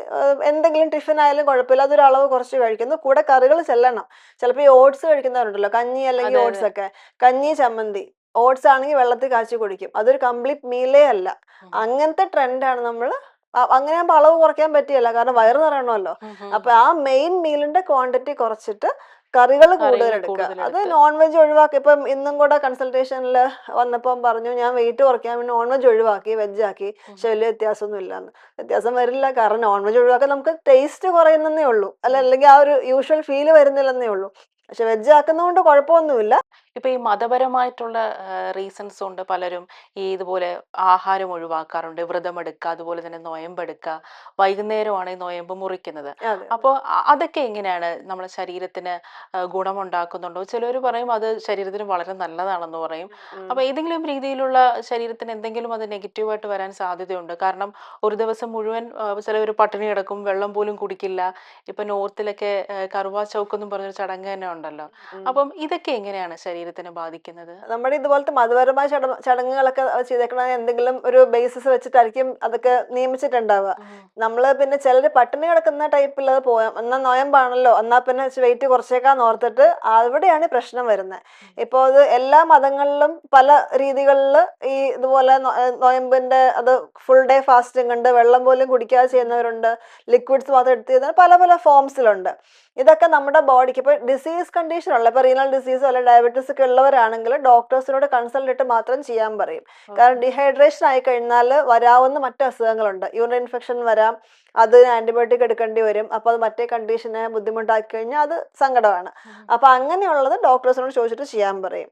എന്തെങ്കിലും ടിഫിൻ ആയാലും കുഴപ്പമില്ല, അതൊരു അളവ് കുറച്ച് കഴിക്കുന്നു. കൂടെ കറികൾ ചെല്ലണം. ചിലപ്പോൾ ഈ ഓട്സ് കഴിക്കുന്നവരുണ്ടല്ലോ, കഞ്ഞി അല്ലെങ്കിൽ ഓട്സ് ഒക്കെ, കഞ്ഞി ചമ്മന്തി, ഓട്സ് ആണെങ്കിൽ വെള്ളത്തിൽ കാച്ചി കുടിക്കും. അതൊരു കംപ്ലീറ്റ് മീലേ അല്ല. അങ്ങനത്തെ ട്രെൻഡാണ് നമ്മൾ. അങ്ങനെ ആകുമ്പോൾ അളവ് കുറയ്ക്കാൻ പറ്റിയല്ല, കാരണം വയറ് നിറയണമല്ലോ. അപ്പൊ ആ മെയിൻ മീലിന്റെ ക്വാണ്ടിറ്റി കുറച്ചിട്ട് കറികൾ കൂടുതൽ എടുക്കുക. അത് നോൺ വെജ് ഒഴിവാക്കി. ഇപ്പം ഇന്നും കൂടെ കൺസൾട്ടേഷനിൽ വന്നപ്പം പറഞ്ഞു ഞാൻ വെയിറ്റ് കുറയ്ക്കാൻ വേണ്ടി നോൺ വെജ് ഒഴിവാക്കി, വെജ് ആക്കി. പക്ഷെ വലിയ വ്യത്യാസമൊന്നും ഇല്ലാന്ന്. വ്യത്യാസം വരില്ല, കാരണം നോൺ വെജ് ഒഴിവാക്കാൻ നമുക്ക് ടേസ്റ്റ് കുറയുന്നേ ഉള്ളൂ, അല്ലെങ്കിൽ ആ ഒരു യൂഷ്വൽ ഫീല് വരുന്നില്ലെന്നേ ഉള്ളൂ. പക്ഷെ വെജ് ആക്കുന്നതുകൊണ്ട് കുഴപ്പമൊന്നുമില്ല. ഇപ്പൊ ഈ മതപരമായിട്ടുള്ള റീസൺസ് കൊണ്ട് പലരും ഈ ഇതുപോലെ ആഹാരം ഒഴിവാക്കാറുണ്ട്, വ്രതമെടുക്കുക, അതുപോലെ തന്നെ നൊയമ്പെടുക്കുക, വൈകുന്നേരമാണ് ഈ നൊയമ്പ് മുറിക്കുന്നത്. അതെ. അപ്പോൾ അതൊക്കെ എങ്ങനെയാണ് നമ്മളെ ശരീരത്തിന് ഗുണമുണ്ടാക്കുന്നുണ്ടോ? ചിലർ പറയും അത് ശരീരത്തിന് വളരെ നല്ലതാണെന്ന് പറയും. അപ്പൊ ഏതെങ്കിലും രീതിയിലുള്ള ശരീരത്തിന് എന്തെങ്കിലും അത് നെഗറ്റീവായിട്ട് വരാൻ സാധ്യതയുണ്ട്? കാരണം ഒരു ദിവസം മുഴുവൻ ചിലവർ പട്ടിണി കിടക്കും, വെള്ളം പോലും കുടിക്കില്ല. ഇപ്പൊ നോർത്തിലൊക്കെ കറുവാ ചൗക്ക് എന്നും പറഞ്ഞൊരു ചടങ്ങ് തന്നെ ഉണ്ടല്ലോ. അപ്പം ഇതൊക്കെ എങ്ങനെയാണ് ശരീരത്തിനെ ബാധിക്കുന്നത്? നമ്മുടെ ഇതുപോലത്തെ മതപരമായ ചടങ്ങുകളൊക്കെ ചെയ്തേക്കണത് എന്തെങ്കിലും ഒരു ബേസിസ് വെച്ചിട്ടായിരിക്കും അതൊക്കെ നിയമിച്ചിട്ടുണ്ടാവുക. നമ്മള് പിന്നെ ചിലര് പട്ടിണി കിടക്കുന്ന ടൈപ്പിൽ അത് പോയാൽ എന്നാ നൊയമ്പാണല്ലോ, എന്നാ പിന്നെ വെയിറ്റ് കുറച്ചേക്കാന്ന് ഓർത്തിട്ട് അവിടെയാണ് പ്രശ്നം വരുന്നത്. ഇപ്പോൾ അത് എല്ലാ മതങ്ങളിലും പല രീതികളിൽ ഈ ഇതുപോലെ നൊയമ്പിന്റെ അത് ഫുൾ ഡേ ഫാസ്റ്റിംഗ് ഉണ്ട്, വെള്ളം പോലും കുടിക്കാതെ ചെയ്യുന്നവരുണ്ട്, ലിക്വിഡ്സ് മാത്രം എടുത്ത് ചെയ്യുന്ന പല പല ഫോംസിലുണ്ട്. ഇതൊക്കെ നമ്മുടെ ബോഡിക്ക് ഇപ്പോൾ ഡിസീസ് കണ്ടീഷൻ ഉള്ള ഇപ്പോൾ റീനൽ ഡിസീസോ അല്ലെങ്കിൽ ഡയബറ്റീസ് ഒക്കെ ഉള്ളവരാണെങ്കിൽ ഡോക്ടേഴ്സിനോട് കൺസൾട്ട് ഇട്ട് മാത്രം ചെയ്യാൻ പറയും. കാരണം ഡീഹൈഡ്രേഷൻ ആയി കഴിഞ്ഞാൽ വരാവുന്ന മറ്റു അസുഖങ്ങളുണ്ട്. യൂറിൻ ഇൻഫെക്ഷൻ വരാം, അതിന് ആന്റിബയോട്ടിക് എടുക്കേണ്ടി വരും. അപ്പോൾ അത് മറ്റേ കണ്ടീഷനെ ബുദ്ധിമുട്ടാക്കി കഴിഞ്ഞാൽ അത് സങ്കടമാണ്. അപ്പൊ അങ്ങനെയുള്ളത് ഡോക്ടേഴ്സിനോട് ചോദിച്ചിട്ട് ചെയ്യാൻ പറയും.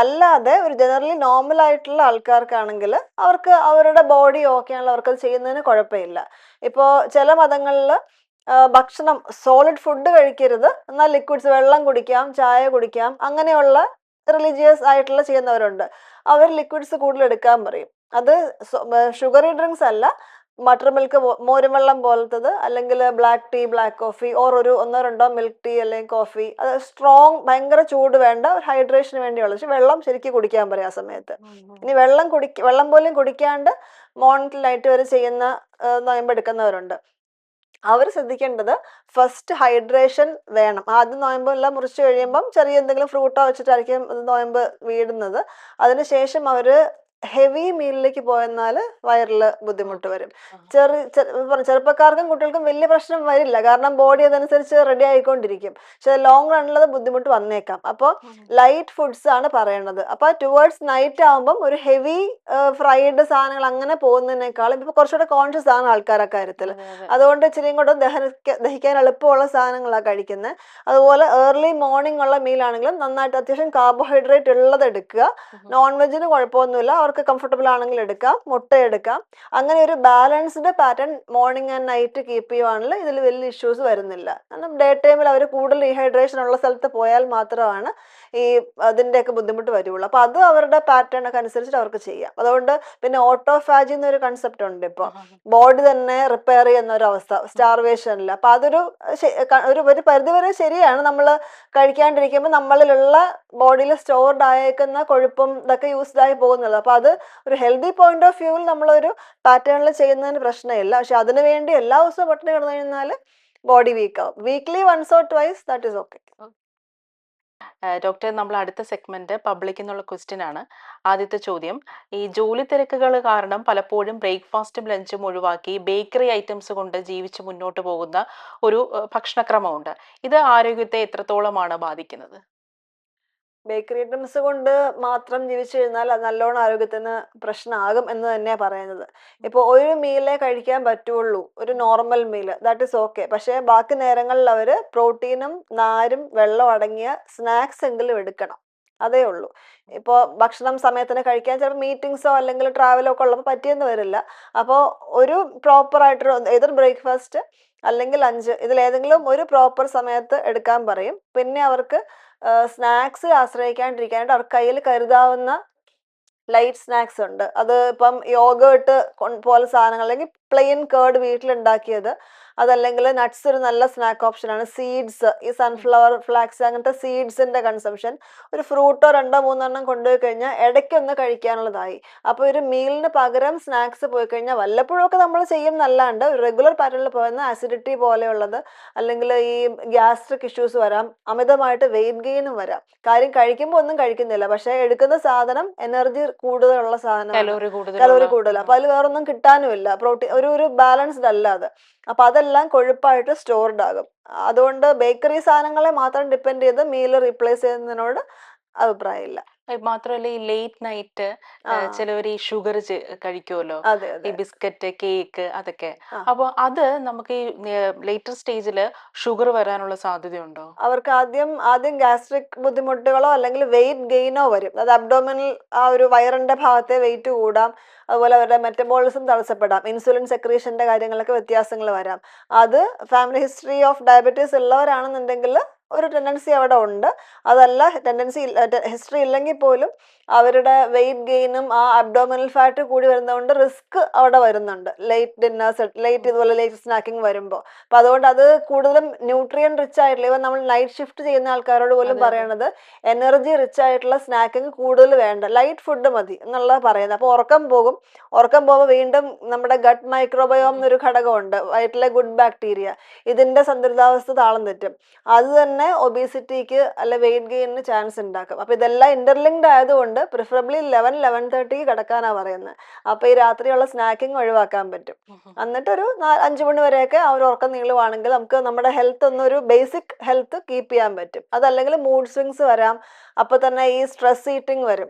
അല്ലാതെ ഒരു ജനറലി നോർമൽ ആയിട്ടുള്ള ആൾക്കാർക്കാണെങ്കിൽ അവർക്ക് അവരുടെ ബോഡി ഓക്കെ ആണല്ലോ, അവർക്ക് അത് ചെയ്യുന്നതിന് കുഴപ്പമില്ല. ഇപ്പോൾ ചില മതങ്ങളിൽ ഭക്ഷണം സോളിഡ് ഫുഡ് കഴിക്കരുത്, എന്നാൽ ലിക്വിഡ്സ് വെള്ളം കുടിക്കാം, ചായ കുടിക്കാം, അങ്ങനെയുള്ള റിലീജിയസ് ആയിട്ടുള്ള ചെയ്യുന്നവരുണ്ട്. അവർ ലിക്വിഡ്സ് കൂടുതൽ എടുക്കാൻ പറയും. അത് ഷുഗറി ഡ്രിങ്ക്സ് അല്ല, ബട്ടർ മിൽക്ക്, മോരും വെള്ളം പോലത്തത്, അല്ലെങ്കിൽ black tea, black coffee, or ഒരു 1-2 മിൽക്ക് ടീ അല്ലെങ്കിൽ കോഫി. അത് സ്ട്രോങ്, ഭയങ്കര ചൂട് വേണ്ട, ഒരു ഹൈഡ്രേഷന് വേണ്ടിയുള്ളത്. പക്ഷെ വെള്ളം ശരിക്കും കുടിക്കാൻ പറയും ആ സമയത്ത്. ഇനി വെള്ളം പോലും കുടിക്കാണ്ട് മോർണിംഗ് നൈറ്റ് വരെ ചെയ്യുന്ന നൊയമ്പെടുക്കുന്നവരുണ്ട്. അവർ ശ്രദ്ധിക്കേണ്ടത് ഫസ്റ്റ് ഹൈഡ്രേഷൻ വേണം. ആദ്യം നൊയമ്പെല്ലാം മുറിച്ച് കഴിയുമ്പം ചെറിയ എന്തെങ്കിലും ഫ്രൂട്ടോ വെച്ചിട്ടായിരിക്കും നൊയമ്പ് വീടുന്നത്. അതിനുശേഷം അവര് ഹെവി മീലിലേക്ക് പോയെന്നാൽ വയറിൽ ബുദ്ധിമുട്ട് വരും. ചെറുപ്പക്കാർക്കും കുട്ടികൾക്കും വലിയ പ്രശ്നം വരില്ല, കാരണം ബോഡി അതനുസരിച്ച് റെഡി ആയിക്കൊണ്ടിരിക്കും. പക്ഷെ ലോങ് റണ്ണിലത് ബുദ്ധിമുട്ട് വന്നേക്കാം. അപ്പോൾ ലൈറ്റ് ഫുഡ്സ് ആണ് പറയേണ്ടത്. അപ്പോൾ ടുവേർഡ്സ് നൈറ്റ് ആകുമ്പം ഒരു ഹെവി ഫ്രൈഡ് സാധനങ്ങൾ അങ്ങനെ പോകുന്നതിനേക്കാളും ഇപ്പൊ കുറച്ചുകൂടെ കോൺഷ്യസ് ആണ് ആൾക്കാരെ കാര്യത്തിൽ. അതുകൊണ്ട് ഇച്ചിരിയും കൂടെ ദഹിക്കാൻ എളുപ്പമുള്ള സാധനങ്ങളാണ് കഴിക്കുന്നത്. അതുപോലെ ഏർലി മോർണിംഗ് ഉള്ള മീലാണെങ്കിലും നന്നായിട്ട് അത്യാവശ്യം കാർബോഹൈഡ്രേറ്റ് ഉള്ളത് എടുക്കുക. നോൺ വെജിന് കുഴപ്പമൊന്നുമില്ല, അവർക്ക് കംഫർട്ടബിൾ ആണെങ്കിൽ എടുക്കാം, മുട്ട എടുക്കാം. അങ്ങനെ ഒരു balanced pattern morning and night keep ചെയ്യുവാണെങ്കിൽ ഇതിൽ വലിയ ഇഷ്യൂസ് വരുന്നില്ല. കാരണം ഡേ ടൈമിൽ അവർ കൂടുതൽ ഡീഹൈഡ്രേഷൻ ഉള്ള സ്ഥലത്ത് പോയാൽ മാത്രമാണ് ഈ അതിൻ്റെയൊക്കെ ബുദ്ധിമുട്ട് വരുള്ളൂ. അപ്പോൾ അത് അവരുടെ പാറ്റേൺ ഒക്കെ അനുസരിച്ചിട്ട് അവർക്ക് ചെയ്യാം. അതുകൊണ്ട് പിന്നെ ഓട്ടോഫാജി എന്നൊരു കൺസെപ്റ്റ് ഉണ്ട്. ഇപ്പോൾ ബോഡി തന്നെ റിപ്പയർ ചെയ്യുന്ന ഒരു അവസ്ഥ സ്റ്റാർവേഷനിൽ. അപ്പം അതൊരു ഒരു പരിധിവരെ ശരിയാണ്. നമ്മൾ കഴിക്കാണ്ടിരിക്കുമ്പോൾ നമ്മളിലുള്ള ബോഡിയിൽ സ്റ്റോർഡ് ആയേക്കുന്ന കൊഴുപ്പും ഇതൊക്കെ യൂസ്ഡ് ആയി പോകുന്നുള്ളൂ. അപ്പോൾ അത് ഒരു ഹെൽത്തി പോയിന്റ് ഓഫ് വ്യൂവിൽ നമ്മളൊരു പാറ്റേണിൽ ചെയ്യുന്നതിന് പ്രശ്നമില്ല. പക്ഷെ അതിനു വേണ്ടി എല്ലാ ദിവസവും പട്ടിണി കിടന്നു കഴിഞ്ഞാൽ ബോഡി വീക്ക് ആവും. Weekly once or twice that is okay. Doctor, നമ്മൾ അടുത്ത സെഗ്മെന്റ് പബ്ലിക് എന്നുള്ള ക്വസ്റ്റ്യൻ ആണ്. ആദ്യത്തെ ചോദ്യം, ഈ ജോലി തിരക്കുകൾ കാരണം പലപ്പോഴും ബ്രേക്ക്ഫാസ്റ്റും ലഞ്ചും ഒഴിവാക്കി ബേക്കറി ഐറ്റംസ് കൊണ്ട് ജീവിച്ച് മുന്നോട്ട് പോകുന്ന ഒരു ഭക്ഷണക്രമമുണ്ട്. ഇത് ആരോഗ്യത്തെ എത്രത്തോളമാണ് ബാധിക്കുന്നത്? ബേക്കറി ഐറ്റംസ് കൊണ്ട് മാത്രം ജീവിച്ചു കഴിഞ്ഞാൽ അത് നല്ലോണം ആരോഗ്യത്തിന് പ്രശ്നമാകും എന്ന് തന്നെയാണ് പറയുന്നത്. ഇപ്പോൾ ഒരു മീലേ കഴിക്കാൻ പറ്റുള്ളൂ, ഒരു normal meal, that is okay. പക്ഷേ ബാക്കി നേരങ്ങളിൽ അവർ പ്രോട്ടീനും നാരും വെള്ളം അടങ്ങിയ സ്നാക്സ് എങ്കിലും എടുക്കണം, അതേ ഉള്ളൂ. ഇപ്പോൾ ഭക്ഷണം സമയത്തിന് കഴിക്കാൻ ചിലപ്പോൾ മീറ്റിംഗ്സോ അല്ലെങ്കിൽ ട്രാവലോ ഒക്കെ ഉള്ളപ്പോൾ പറ്റിയെന്ന് വരില്ല. അപ്പോൾ ഒരു പ്രോപ്പറായിട്ടൊരു ഏതൊരു ബ്രേക്ക്ഫാസ്റ്റ് അല്ലെങ്കിൽ ലഞ്ച്, ഇതിലേതെങ്കിലും ഒരു പ്രോപ്പർ സമയത്ത് എടുക്കാൻ പറയും. പിന്നെ അവർക്ക് സ്നാക്സ് ആശ്രയിക്കാണ്ടിരിക്കാനായിട്ട് അവർക്ക് കയ്യിൽ കരുതാവുന്ന ലൈറ്റ് സ്നാക്സ് ഉണ്ട്. അത് ഇപ്പം യോഗേർട്ട് പോലെ സാധനങ്ങൾ, അല്ലെങ്കിൽ പ്ലെയിൻ കേർഡ് വീട്ടിലുണ്ടാക്കിയത്, അതല്ലെങ്കിൽ നട്ട്സ് ഒരു നല്ല സ്നാക്ക് ഓപ്ഷനാണ്. സീഡ്സ്, ഈ സൺഫ്ലവർ, ഫ്ലാക്സ്, അങ്ങനത്തെ സീഡ്സിന്റെ കൺസംഷൻ ഒരു ഫ്രൂട്ടോ 2-3 കൊണ്ടുപോയി കഴിഞ്ഞാൽ ഇടയ്ക്കൊന്ന് കഴിക്കാനുള്ളതായി. അപ്പോൾ ഒരു മീലിന് പകരം സ്നാക്സ് പോയി കഴിഞ്ഞാൽ വല്ലപ്പോഴൊക്കെ നമ്മൾ ചെയ്യും എന്നല്ലാണ്ട് ഒരു റെഗുലർ പാറ്റേണിൽ പോകുന്ന ആസിഡിറ്റി പോലെയുള്ളത്, അല്ലെങ്കിൽ ഈ ഗ്യാസ്ട്രിക് ഇഷ്യൂസ് വരാം, അമിതമായിട്ട് വെയിറ്റ് ഗെയിനും വരാം. കാര്യം കഴിക്കുമ്പോൾ ഒന്നും കഴിക്കുന്നില്ല, പക്ഷെ എടുക്കുന്ന സാധനം എനർജി കൂടുതലുള്ള സാധനം, കലോറി കൂടുതൽ. അപ്പൊ അതിൽ വേറൊന്നും കിട്ടാനുമില്ല, പ്രോട്ടീൻ ഒരു ബാലൻസ്ഡ് അല്ല അത്. അപ്പൊ അതെല്ലാം കൊഴുപ്പായിട്ട് സ്റ്റോർഡ് ആകും. അതുകൊണ്ട് ബേക്കറി സാധനങ്ങളെ മാത്രം ഡിപ്പെൻഡ് ചെയ്ത് മീൽ റീപ്ലേസ് ചെയ്യുന്നതിനോട് അഭിപ്രായമില്ല. മാത്രമല്ല ഈ ലേറ്റ് നൈറ്റ് ആ ചിലവർ ഈ ഷുഗർ കഴിക്കുമല്ലോ, അതെ ഈ അതെ ബിസ്ക്കറ്റ് കേക്ക് അതൊക്കെ. ആ അപ്പോൾ അത് നമുക്ക് ഈ ലേറ്റർ സ്റ്റേജിൽ ഷുഗർ വരാനുള്ള സാധ്യതയുണ്ടോ? അവർക്ക് ആദ്യം ഗ്യാസ്ട്രിക് ബുദ്ധിമുട്ടുകളോ അല്ലെങ്കിൽ വെയിറ്റ് ഗെയിനോ വരും. അത് അബ്ഡോമിനൽ ആ ഒരു വയറിന്റെ ഭാഗത്തെ വെയിറ്റ് കൂടാം. അതുപോലെ അവരുടെ മെറ്റബോളിസം തടസ്സപ്പെടാം. ഇൻസുലിൻ സെക്രീഷന്റെ കാര്യങ്ങളൊക്കെ വ്യത്യാസങ്ങൾ വരാം. അത് ഫാമിലി ഹിസ്റ്ററി ഓഫ് ഡയബറ്റീസ് ഉള്ളവരാണെന്നുണ്ടെങ്കിൽ ഒരു ടെൻഡൻസി അവിടെ ഉണ്ട്. അതല്ല ഹിസ്റ്ററി ഇല്ലെങ്കിൽ പോലും അവരുടെ വെയിറ്റ് ഗെയിനും ആ അബ്ഡോമിനൽ ഫാറ്റ് കൂടി വരുന്നതുകൊണ്ട് റിസ്ക് അവിടെ വരുന്നുണ്ട്. ഇതുപോലെ ലേറ്റ് സ്നാക്കിംഗ് വരുമ്പോൾ. അപ്പൊ അതുകൊണ്ട് അത് കൂടുതലും ന്യൂട്രിയൻ റിച്ച് ആയിട്ടുള്ള, ഇവൻ നമ്മൾ നൈറ്റ് ഷിഫ്റ്റ് ചെയ്യുന്ന ആൾക്കാരോട് പോലും അതെ അതെ. പറയണത് എനർജി റിച്ച് ആയിട്ടുള്ള സ്നാക്കിംഗ് കൂടുതൽ വേണ്ട, ലൈറ്റ് ഫുഡ് മതി എന്നുള്ള പറയുന്നത്. അപ്പോൾ ഉറക്കം പോകുമ്പോൾ വീണ്ടും നമ്മുടെ ഗട്ട് മൈക്രോബയോം എന്നൊരു ഘടകമുണ്ട്, വയറ്റിലെ ഗുഡ് ബാക്ടീരിയ. ഇതിന്റെ സന്തുലിതാവസ്ഥ താളം തെറ്റും. അത് തന്നെ ഒബീസിറ്റിക്ക് അല്ലെ വെയിറ്റ് ഗെയിനിന് ചാൻസ് ഉണ്ടാക്കും. അപ്പൊ ഇതെല്ലാം ഇന്റർലിങ്ക്ഡ് ആയതുകൊണ്ട് പ്രിഫറബിളി 11-11:30 കിടക്കാനാ പറയുന്നത്. അപ്പൊ ഈ രാത്രിയുള്ള സ്നാക്കിംഗ് ഒഴിവാക്കാൻ പറ്റും. എന്നിട്ടൊരു 5 മണി വരെയൊക്കെ ആ ഒരു ഉറക്കം നീളുവാണെങ്കിൽ നമുക്ക് നമ്മുടെ ഹെൽത്ത് ഒന്നൊരു ബേസിക് ഹെൽത്ത് കീപ്പ് ചെയ്യാൻ പറ്റും. അതല്ലെങ്കിൽ മൂഡ് സ്വിങ്സ് വരാം. അപ്പൊ തന്നെ ഈ സ്ട്രെസ് ഈറ്റിംഗ് വരും.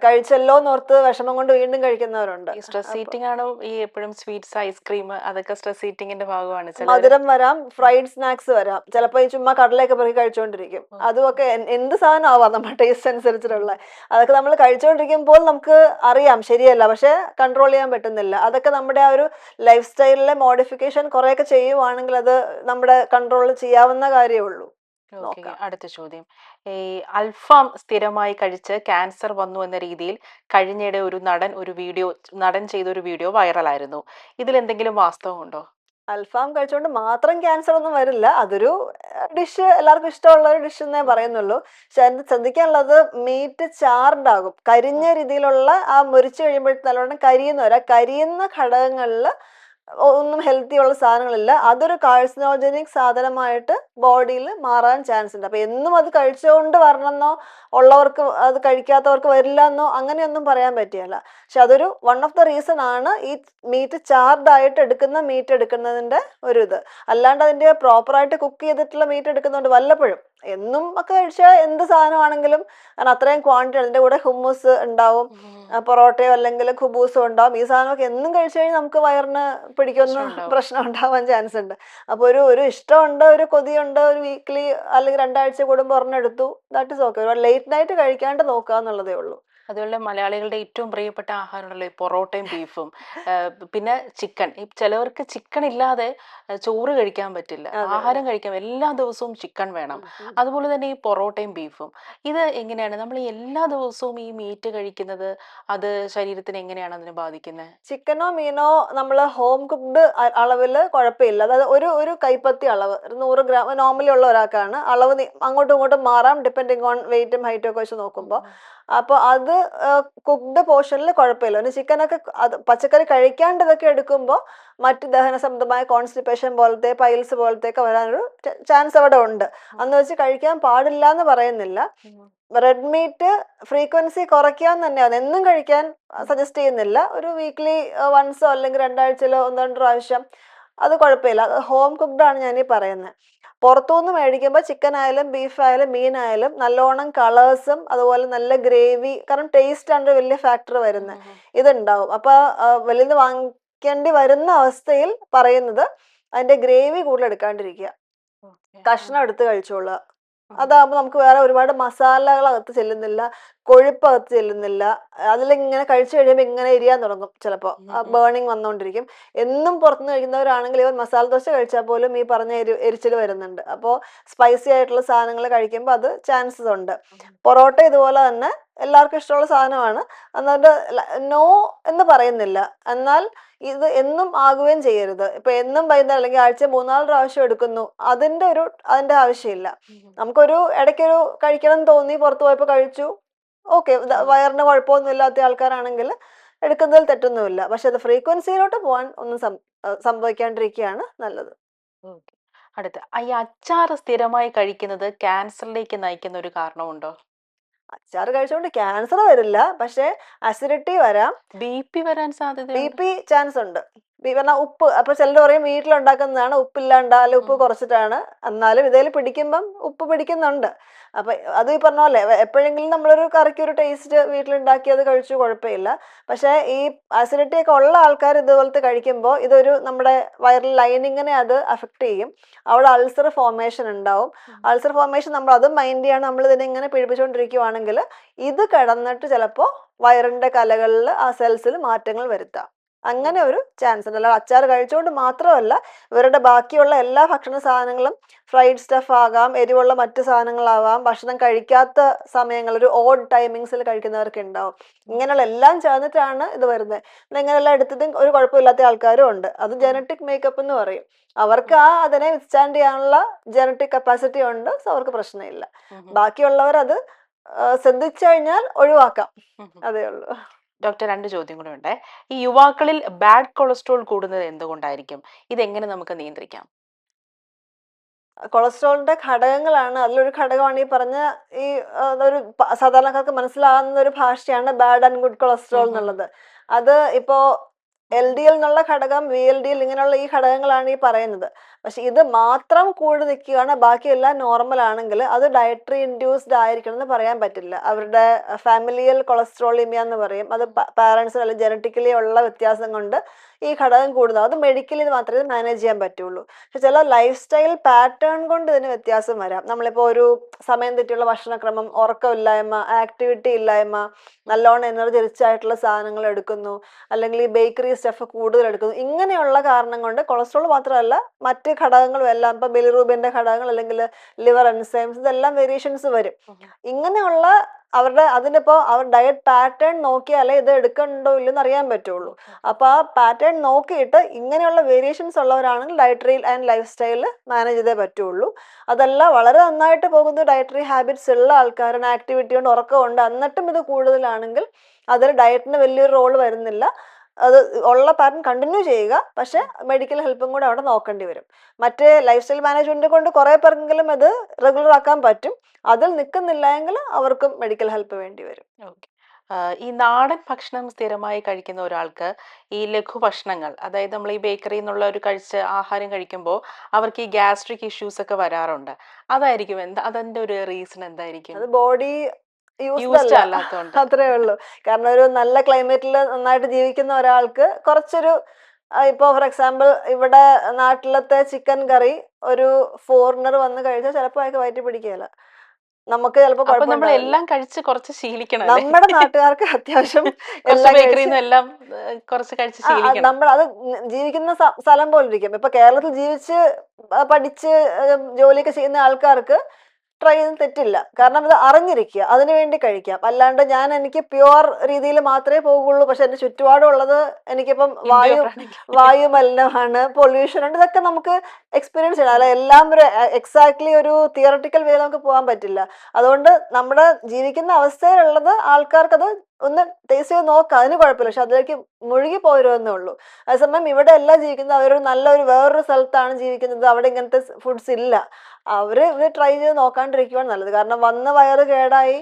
കഴിച്ചല്ലോ എന്നോർത്ത് വിഷമം കൊണ്ട് വീണ്ടും കഴിക്കുന്നവരുണ്ട്. ഈ സ്ട്രെസ് അപ്പൊ ഈറ്റിംഗ് ആണോ ഈ എപ്പോഴും സ്വീറ്റ്സ് ഐസ്ക്രീം അതൊക്കെ സ്ട്രെസ് ഈറ്റിംഗിന്റെ ഭാഗമാണ് ചിലവര്? മധുരം വരാം, ഫ്രൈഡ് സ്നാക്സ് വരാം. ചിലപ്പോൾ ഈ ചുമ്മാ കടലയൊക്കെ പെറുക്കി കഴിച്ചുകൊണ്ടിരിക്കും. അതുമൊക്കെ എന്ത് സാധനം ആവാം നമ്മുടെ ടേസ്റ്റ് അനുസരിച്ചിട്ടുള്ള. അതൊക്കെ നമ്മൾ കഴിച്ചുകൊണ്ടിരിക്കുമ്പോൾ നമുക്ക് അറിയാം ശരിയല്ല, പക്ഷെ കൺട്രോൾ ചെയ്യാൻ പറ്റുന്നില്ല. അതൊക്കെ നമ്മുടെ ആ ഒരു ലൈഫ് സ്റ്റൈലിലെ മോഡിഫിക്കേഷൻ കുറേയൊക്കെ ചെയ്യുവാണെങ്കിൽ അത് നമ്മുടെ കൺട്രോളിൽ ചെയ്യാവുന്ന കാര്യമേ ഉള്ളൂ. ഓക്കെ, നോക്കാം. അടുത്ത ചോദ്യം. ഈ അൽഫാം സ്ഥിരമായി കഴിച്ച് ക്യാൻസർ വന്നു എന്ന രീതിയിൽ കഴിഞ്ഞിടെ നടൻ ചെയ്ത ഒരു വീഡിയോ വൈറലായിരുന്നു. ഇതിൽ എന്തെങ്കിലും വാസ്തവമുണ്ടോ? അൽഫാം കഴിച്ചുകൊണ്ട് മാത്രം ക്യാൻസർ ഒന്നും വരില്ല. അതൊരു ഡിഷ്, എല്ലാവർക്കും ഇഷ്ടമുള്ള ഒരു ഡിഷ് എന്നേ പറയുന്നുള്ളൂ. പക്ഷെ അതിന് ശ്രദ്ധിക്കാനുള്ളത് മീറ്റ് ചാർഡ് ആകും. കരിഞ്ഞ രീതിയിലുള്ള ആ മുരിച്ചു കഴിയുമ്പോഴത്തെ നല്ലോണം കരിയുന്ന കരിയുന്ന ഘടകങ്ങളിൽ ഒന്നും ഹെൽത്തി ഉള്ള സാധനങ്ങളില്ല. അതൊരു കാഴ്സിനോജനിക് സാധനമായിട്ട് ബോഡിയിൽ മാറാൻ ചാൻസ് ഉണ്ട്. അപ്പൊ എന്നും അത് കഴിച്ചുകൊണ്ട് വരണമെന്നോ ഉള്ളവർക്ക് അത് കഴിക്കാത്തവർക്ക് വരില്ല എന്നോ അങ്ങനെയൊന്നും പറയാൻ പറ്റിയല്ല. പക്ഷെ അതൊരു വൺ ഓഫ് ദ റീസൺ ആണ് ഈ മീറ്റ് ചാർഡ് ആയിട്ട് എടുക്കുന്ന മീറ്റ് എടുക്കുന്നതിന്റെ ഒരു ഇത്. അല്ലാണ്ട് അതിന്റെ പ്രോപ്പറായിട്ട് കുക്ക് ചെയ്തിട്ടുള്ള മീറ്റ് എടുക്കുന്നുണ്ട് വല്ലപ്പോഴും. എന്നും ഒക്കെ കഴിച്ചാൽ എന്ത് സാധനമാണെങ്കിലും കാരണം അത്രയും ക്വാണ്ടിറ്റി, അതിന്റെ കൂടെ ഹുമ്മൂസ് ഉണ്ടാവും, പൊറോട്ടയോ അല്ലെങ്കിൽ ഖുബൂസോ ഉണ്ടാവും. ഈ സാധനമൊക്കെ എന്നും കഴിച്ചു കഴിഞ്ഞാൽ നമുക്ക് വയറിന് പിടിക്കുന്ന പ്രശ്നം ഉണ്ടാവാൻ ചാൻസ് ഉണ്ട്. അപ്പൊ ഒരു ഇഷ്ടമുണ്ട്, ഒരു കൊതിയുണ്ട്, ഒരു വീക്ക്ലി അല്ലെങ്കിൽ 2 ആഴ്ച കൂടുമ്പോൾ ഒരെണ്ണം എടുത്തു, that is okay. Late night കഴിക്കാണ്ട് നോക്കുക എന്നുള്ളതേ ഉള്ളൂ. അതുപോലെ മലയാളികളുടെ ഏറ്റവും പ്രിയപ്പെട്ട ആഹാരമാണല്ലോ ഈ പൊറോട്ടയും ബീഫും. പിന്നെ ചിക്കൻ. ഈ ചിലവർക്ക് ചിക്കൻ ഇല്ലാതെ ചോറ് കഴിക്കാൻ പറ്റില്ല, ആഹാരം കഴിക്കാൻ എല്ലാ ദിവസവും ചിക്കൻ വേണം. അതുപോലെ തന്നെ ഈ പൊറോട്ടയും ബീഫും ഇത് എങ്ങനെയാണ് നമ്മൾ എല്ലാ ദിവസവും ഈ മീറ്റ് കഴിക്കുന്നത്? അത് ശരീരത്തിന് എങ്ങനെയാണ് അതിനെ ബാധിക്കുന്നത്? ചിക്കനോ മീനോ നമ്മൾ ഹോം കുക്ക്ഡ് അളവിൽ കുഴപ്പമില്ല. അതായത് ഒരു കൈപ്പത്തി അളവ്, 100 ഗ്രാം നോർമലി ഉള്ള ഒരാൾക്കാണ് അളവ് അങ്ങോട്ടും ഇങ്ങോട്ടും മാറാം ഡിപ്പെൻഡിങ് ഓൺ വെയിറ്റും ഹൈറ്റും ഒക്കെ വെച്ച് നോക്കുമ്പോൾ. അപ്പോൾ അത് കുക്ക്ഡ് പോർഷനിൽ കുഴപ്പമില്ല. പിന്നെ ചിക്കനൊക്കെ അത് പച്ചക്കറി കഴിക്കാണ്ട് ഇതൊക്കെ എടുക്കുമ്പോൾ മറ്റ് ദഹന സംബന്ധമായ കോൺസ്റ്റിപ്പേഷൻ പോലത്തെ പൈൽസ് പോലത്തെ ഒക്കെ വരാനൊരു ചാൻസ് അവിടെ ഉണ്ട്. അന്ന് വെച്ച് കഴിക്കാൻ പാടില്ല എന്ന് പറയുന്നില്ല. റെഡ് മീറ്റ് ഫ്രീക്വൻസി കുറയ്ക്കാൻ തന്നെയാണ്, എന്നും കഴിക്കാൻ സജസ്റ്റ് ചെയ്യുന്നില്ല. ഒരു വീക്ക്ലി വൺസോ അല്ലെങ്കിൽ 2 ആഴ്ചയിലോ 1-2 പ്രാവശ്യം അത് കുഴപ്പമില്ല. അത് ഹോം കുക്ക്ഡ് ആണ് ഞാനീ പറയുന്നത്. പുറത്തുനിന്ന് മേടിക്കുമ്പോൾ ചിക്കൻ ആയാലും ബീഫ് ആയാലും മീനായാലും നല്ലോണം കളേഴ്സും അതുപോലെ നല്ല ഗ്രേവി, കാരണം ടേസ്റ്റ് ആണ് ഒരു വലിയ ഫാക്ടർ വരുന്നത്, ഇതുണ്ടാവും. അപ്പൊ വെളിയിൽ നിന്ന് വാങ്ങിക്കേണ്ടി വരുന്ന അവസ്ഥയിൽ പറയുന്നത് അതിന്റെ ഗ്രേവി കൂടുതൽ എടുക്കാണ്ടിരിക്കുക, കഷ്ണം എടുത്ത് കഴിച്ചോളുക. അതാകുമ്പോൾ നമുക്ക് വേറെ ഒരുപാട് മസാലകൾ അകത്ത് ചെല്ലുന്നില്ല, കൊഴുപ്പ് അകത്ത് ചെല്ലുന്നില്ല. അതിലിങ്ങനെ കഴിച്ചു കഴിയുമ്പോൾ ഇങ്ങനെ എരിയാൻ തുടങ്ങും, ചിലപ്പോൾ ബേണിങ് വന്നുകൊണ്ടിരിക്കും. എന്നും പുറത്തുനിന്ന് കഴിക്കുന്നവരാണെങ്കിൽ ഇവർ മസാല ദോശ കഴിച്ചാൽ പോലും ഈ പറഞ്ഞ എരിച്ചിൽ വരുന്നുണ്ട്. അപ്പോൾ സ്പൈസി ആയിട്ടുള്ള സാധനങ്ങൾ കഴിക്കുമ്പോൾ അത് ചാൻസസ് ഉണ്ട്. പൊറോട്ട ഇതുപോലെ തന്നെ എല്ലാവർക്കും ഇഷ്ടമുള്ള സാധനമാണ്. എന്നിട്ട് നോ എന്ന് പറയുന്നില്ല, എന്നാൽ ഇത് എന്നും ആകുകയും ചെയ്യരുത്. ഇപ്പൊ എന്നും വൈകുന്നേരം അല്ലെങ്കിൽ ആഴ്ച 3-4 പ്രാവശ്യം എടുക്കുന്നു, അതിന്റെ ആവശ്യമില്ല. നമുക്കൊരു ഇടയ്ക്കൊരു കഴിക്കണം എന്ന് തോന്നി പുറത്തു പോയപ്പോൾ കഴിച്ചു, ഓക്കെ, വയറിന് കുഴപ്പമൊന്നും ഇല്ലാത്ത ആൾക്കാരാണെങ്കിൽ എടുക്കുന്നതിൽ തെറ്റൊന്നുമില്ല. പക്ഷെ അത് ഫ്രീക്വൻസിയിലോട്ട് പോകാൻ ഒന്നും സംഭവിക്കാണ്ടിരിക്കുകയാണ് നല്ലത്. അടുത്ത, ഈ അച്ചാർ സ്ഥിരമായി കഴിക്കുന്നത് ക്യാൻസറിലേക്ക് നയിക്കുന്ന ഒരു കാരണമുണ്ടോ? അച്ചാർ കഴിച്ചുകൊണ്ട് ക്യാൻസർ വരില്ല, പക്ഷെ അസിഡിറ്റി വരാം, BP വരാൻ സാധ്യത, BP ചാൻസ് ഉണ്ട്. പറഞ്ഞാൽ ഉപ്പ്, അപ്പൊ ചിലർ പറയും വീട്ടിലുണ്ടാക്കുന്നതാണ് ഉപ്പില്ലാണ്ട് അല്ലെ ഉപ്പ് കുറച്ചിട്ടാണ്, എന്നാലും ഇതേൽ പിടിക്കുമ്പം ഉപ്പ് പിടിക്കുന്നുണ്ട്. അപ്പൊ അത് ഈ പറഞ്ഞ പോലെ എപ്പോഴെങ്കിലും നമ്മളൊരു കറിക്ക് ഒരു ടേസ്റ്റ് വീട്ടിലുണ്ടാക്കി അത് കഴിച്ചു, കുഴപ്പമില്ല. പക്ഷെ ഈ അസിഡിറ്റി ഒക്കെ ഉള്ള ആൾക്കാർ ഇതുപോലത്തെ കഴിക്കുമ്പോൾ ഇതൊരു നമ്മുടെ വൈറൽ ലൈനിങ്ങിനെ അത് അഫക്റ്റ് ചെയ്യും. അവിടെ അൾസർ ഫോർമേഷൻ ഉണ്ടാവും. അൾസർ ഫോർമേഷൻ നമ്മൾ അതും മൈൻഡ് ചെയ്യണം. നമ്മൾ ഇതിനെ ഇങ്ങനെ പിടിപ്പിച്ചുകൊണ്ടിരിക്കുവാണെങ്കിൽ ഇത് കിടന്നിട്ട് ചിലപ്പോൾ വയറിന്റെ കലകളിൽ ആ സെൽസിൽ മാറ്റങ്ങൾ വരുത്താം. അങ്ങനെ ഒരു ചാൻസ് ഉണ്ട്. അല്ല അച്ചാർ കഴിച്ചുകൊണ്ട് മാത്രമല്ല, ഇവരുടെ ബാക്കിയുള്ള എല്ലാ ഭക്ഷണ സാധനങ്ങളും ഫ്രൈഡ് സ്റ്റഫ് ആകാം, എരിവുള്ള മറ്റു സാധനങ്ങളാവാം, ഭക്ഷണം കഴിക്കാത്ത സമയങ്ങൾ ഒരു ഓഡ് ടൈമിങ്സിൽ കഴിക്കുന്നവർക്ക് ഉണ്ടാവും. ഇങ്ങനെയുള്ള എല്ലാം ചേർന്നിട്ടാണ് ഇത് വരുന്നത്. ഇങ്ങനെയെല്ലാം എടുത്തതും ഒരു കുഴപ്പമില്ലാത്ത ആൾക്കാരും ഉണ്ട്. അത് ജനറ്റിക് മേക്കപ്പ് എന്ന് പറയും. അവർക്ക് അതിനെ വിത്ത്സ്റ്റാൻഡ് ചെയ്യാനുള്ള ജനറ്റിക് കപ്പാസിറ്റി ഉണ്ട്, സോ അവർക്ക് പ്രശ്നമില്ല. ബാക്കിയുള്ളവർ അത് ശ്രദ്ധിച്ചു കഴിഞ്ഞാൽ ഒഴിവാക്കാം, അതേ ഉള്ളൂ. ഡോക്ടർ, 2 ചോദ്യം കൂടെ ഉണ്ട്. ഈ യുവാക്കളിൽ ബാഡ് കൊളസ്ട്രോൾ കൂടുന്നത് എന്തുകൊണ്ടായിരിക്കും? ഇതെങ്ങനെ നമുക്ക് നിയന്ത്രിക്കാം? കൊളസ്ട്രോളിന്റെ ഘടകങ്ങളാണ്. അതിലൊരു ഘടകമാണ് ഈ പറഞ്ഞ ഈ ഒരു സാധാരണക്കാർക്ക് മനസ്സിലാകുന്ന ഒരു ഭാഷയാണ് ബാഡ് ആൻഡ് ഗുഡ് കൊളസ്ട്രോൾ എന്നുള്ളത്. അത് ഇപ്പോ LDL എന്നുള്ള ഘടകം, VLDL ഇങ്ങനെയുള്ള ഈ ഘടകങ്ങളാണ് ഈ പറയുന്നത്. പക്ഷെ ഇത് മാത്രം കൂടി നിൽക്കുകയാണ്, ബാക്കിയെല്ലാം നോർമൽ ആണെങ്കിൽ അത് ഡയറ്ററി ഇൻഡ്യൂസ്ഡ് ആയിരിക്കണം എന്ന് പറയാൻ പറ്റില്ല. അവരുടെ ഫാമിലിയൽ കൊളസ്ട്രോളിമിയ എന്ന് പറയും. അത് പാരൻസിന് അല്ലെങ്കിൽ ജനറ്റിക്കലി ഉള്ള വ്യത്യാസം കൊണ്ട് ഈ ഘടകം കൂടുന്നത്. അത് മെഡിക്കലി മാത്രമേ മാനേജ് ചെയ്യാൻ പറ്റുള്ളൂ. പക്ഷെ ചില ലൈഫ് സ്റ്റൈൽ പാറ്റേൺ കൊണ്ട് ഇതിന് വ്യത്യാസം വരാം. നമ്മളിപ്പോൾ ഒരു സമയം തെറ്റിയുള്ള ഭക്ഷണക്രമം, ഉറക്കമില്ലായ്മ, ആക്ടിവിറ്റി ഇല്ലായ്മ, നല്ലോണം എനർജി റിച്ച് ആയിട്ടുള്ള സാധനങ്ങൾ എടുക്കുന്നു, അല്ലെങ്കിൽ ഈ ബേക്കറി സ്റ്റഫ് കൂടുതൽ എടുക്കുന്നു, ഇങ്ങനെയുള്ള കാരണം കൊണ്ട് കൊളസ്ട്രോൾ മാത്രമല്ല മറ്റ് ഘടകങ്ങളും എല്ലാം, ഇപ്പൊ ബിലിറൂബിന്റെ ഘടകങ്ങൾ അല്ലെങ്കിൽ ലിവർ എൻസൈംസ്, ഇതെല്ലാം വേരിയേഷൻസ് വരും. ഇങ്ങനെയുള്ള അവരുടെ അതിനിപ്പോ അവർ ഡയറ്റ് പാറ്റേൺ നോക്കിയാലേ ഇത് എടുക്കണ്ടോ ഇല്ലെന്ന് അറിയാൻ പറ്റുള്ളൂ. അപ്പൊ ആ പാറ്റേൺ നോക്കിയിട്ട് ഇങ്ങനെയുള്ള വേരിയേഷൻസ് ഉള്ളവരാണെങ്കിൽ dietary and life style manage ചെയ്തേ പറ്റുള്ളൂ. അതല്ല വളരെ നന്നായിട്ട് പോകുന്ന ഡയറ്ററി ഹാബിറ്റ്സ് ഉള്ള ആൾക്കാരാണ്, ആക്ടിവിറ്റി ഉണ്ട്, ഉറക്കമുണ്ട്, എന്നിട്ടും ഇത് കൂടുതലാണെങ്കിൽ അതിൽ ഡയറ്റിന് വലിയൊരു റോൾ വരുന്നില്ല. അത് ഉള്ള പാറ്റേൺ കണ്ടിന്യൂ ചെയ്യുക, പക്ഷെ മെഡിക്കൽ ഹെൽപ്പും കൂടെ അവിടെ നോക്കേണ്ടി വരും. മറ്റേ ലൈഫ് സ്റ്റൈൽ മാനേജ്മെന്റ് കൊണ്ട് കുറെ പേർക്കെങ്കിലും അത് റെഗുലർ ആക്കാൻ പറ്റും. അതിൽ നിൽക്കുന്നില്ല എങ്കിൽ അവർക്കും മെഡിക്കൽ ഹെൽപ്പ് വേണ്ടി വരും. ഓക്കെ. ഈ നാടൻ ഭക്ഷണം സ്ഥിരമായി കഴിക്കുന്ന ഒരാൾക്ക് ഈ ലഘു ഭക്ഷണങ്ങൾ, അതായത് നമ്മൾ ഈ ബേക്കറിയിൽ നിന്നുള്ള ഒരു ആഹാരം കഴിക്കുമ്പോൾ അവർക്ക് ഈ ഗ്യാസ്ട്രിക് ഇഷ്യൂസ് ഒക്കെ വരാറുണ്ട്. അതായിരിക്കും അതിന്റെ ഒരു റീസൺ എന്തായിരിക്കും? അത് ബോഡി യൂസ്ഡ് യൂസ്ഡ് അല്ല, അല്ലാത്തതുകൊണ്ട്. അത്രേ ഉള്ളൂ. കാരണം ഒരു നല്ല ക്ലൈമറ്റിൽ നന്നായിട്ട് ജീവിക്കുന്ന ഒരാൾക്ക് കുറച്ചൊരു ഇപ്പൊ ഫോർ എക്സാമ്പിൾ ഇവിടെ നാട്ടിലത്തെ ചിക്കൻ കറി ഒരു ഫോറിനർ വന്ന് കഴിച്ചാൽ ചിലപ്പോൾ അയാൾക്ക് വയറ്റി പിടിക്കുകയില്ല. നമുക്ക് ചിലപ്പോൾ അപ്പൊ നമ്മൾ കുഴപ്പമുണ്ടാവില്ല. എല്ലാം കഴിച്ച് കുറച്ച് ശീലിക്കണം അല്ലേ? നമ്മുടെ നാട്ടുകാർക്ക് അത്യാവശ്യം കുറച്ച് എല്ലാം ബേക്കറിയിൽ കഴിച്ച് നിന്ന് എല്ലാം കുറച്ച് കഴിച്ച് ശീലിക്കണം. നമ്മൾ അത് ജീവിക്കുന്ന സ്ഥലം പോലെ ഇരിക്കും. ഇപ്പൊ കേരളത്തിൽ ജീവിച്ച് പഠിച്ച് ജോലിയൊക്കെ ചെയ്യുന്ന ആൾക്കാർക്ക് ട്രൈ ചെയ്യുന്നത് തെറ്റില്ല. കാരണം ഇത് അറിഞ്ഞിരിക്കുക, അതിനു വേണ്ടി കഴിക്കാം. അല്ലാണ്ട് എനിക്ക് പ്യുവർ രീതിയിൽ മാത്രമേ പോകുള്ളൂ, പക്ഷെ എന്റെ ചുറ്റുപാടുള്ളത് എനിക്കിപ്പം വായു മലിനമാണ്, പൊല്യൂഷൻ ഉണ്ട്, ഇതൊക്കെ നമുക്ക് എക്സ്പീരിയൻസ് ചെയ്യണം. അല്ല എല്ലാം ഒരു എക്സാക്ട്ലി ഒരു തിയറട്ടിക്കൽ വേ നമുക്ക് പോകാൻ പറ്റില്ല. അതുകൊണ്ട് നമ്മുടെ ജീവിക്കുന്ന അവസ്ഥയിലുള്ളത് ആൾക്കാർക്കത് ഒന്ന് ടേസ്റ്റ് ചെയ്ത് നോക്കാം, അതിന് കുഴപ്പമില്ല. പക്ഷെ അതിലേക്ക് മുഴുകി പോരുമെന്നേ ഉള്ളൂ. അതേസമയം ഇവിടെ എല്ലാം ജീവിക്കുന്നത് അവരൊരു വേറൊരു സ്ഥലത്താണ് ജീവിക്കുന്നത്, അവിടെ ഇങ്ങനത്തെ ഫുഡ്സ് ഇല്ല. ഇത് ട്രൈ ചെയ്ത് നോക്കാണ്ടിരിക്കുവാണ് നല്ലത്. കാരണം വന്ന വയറ് കേടായി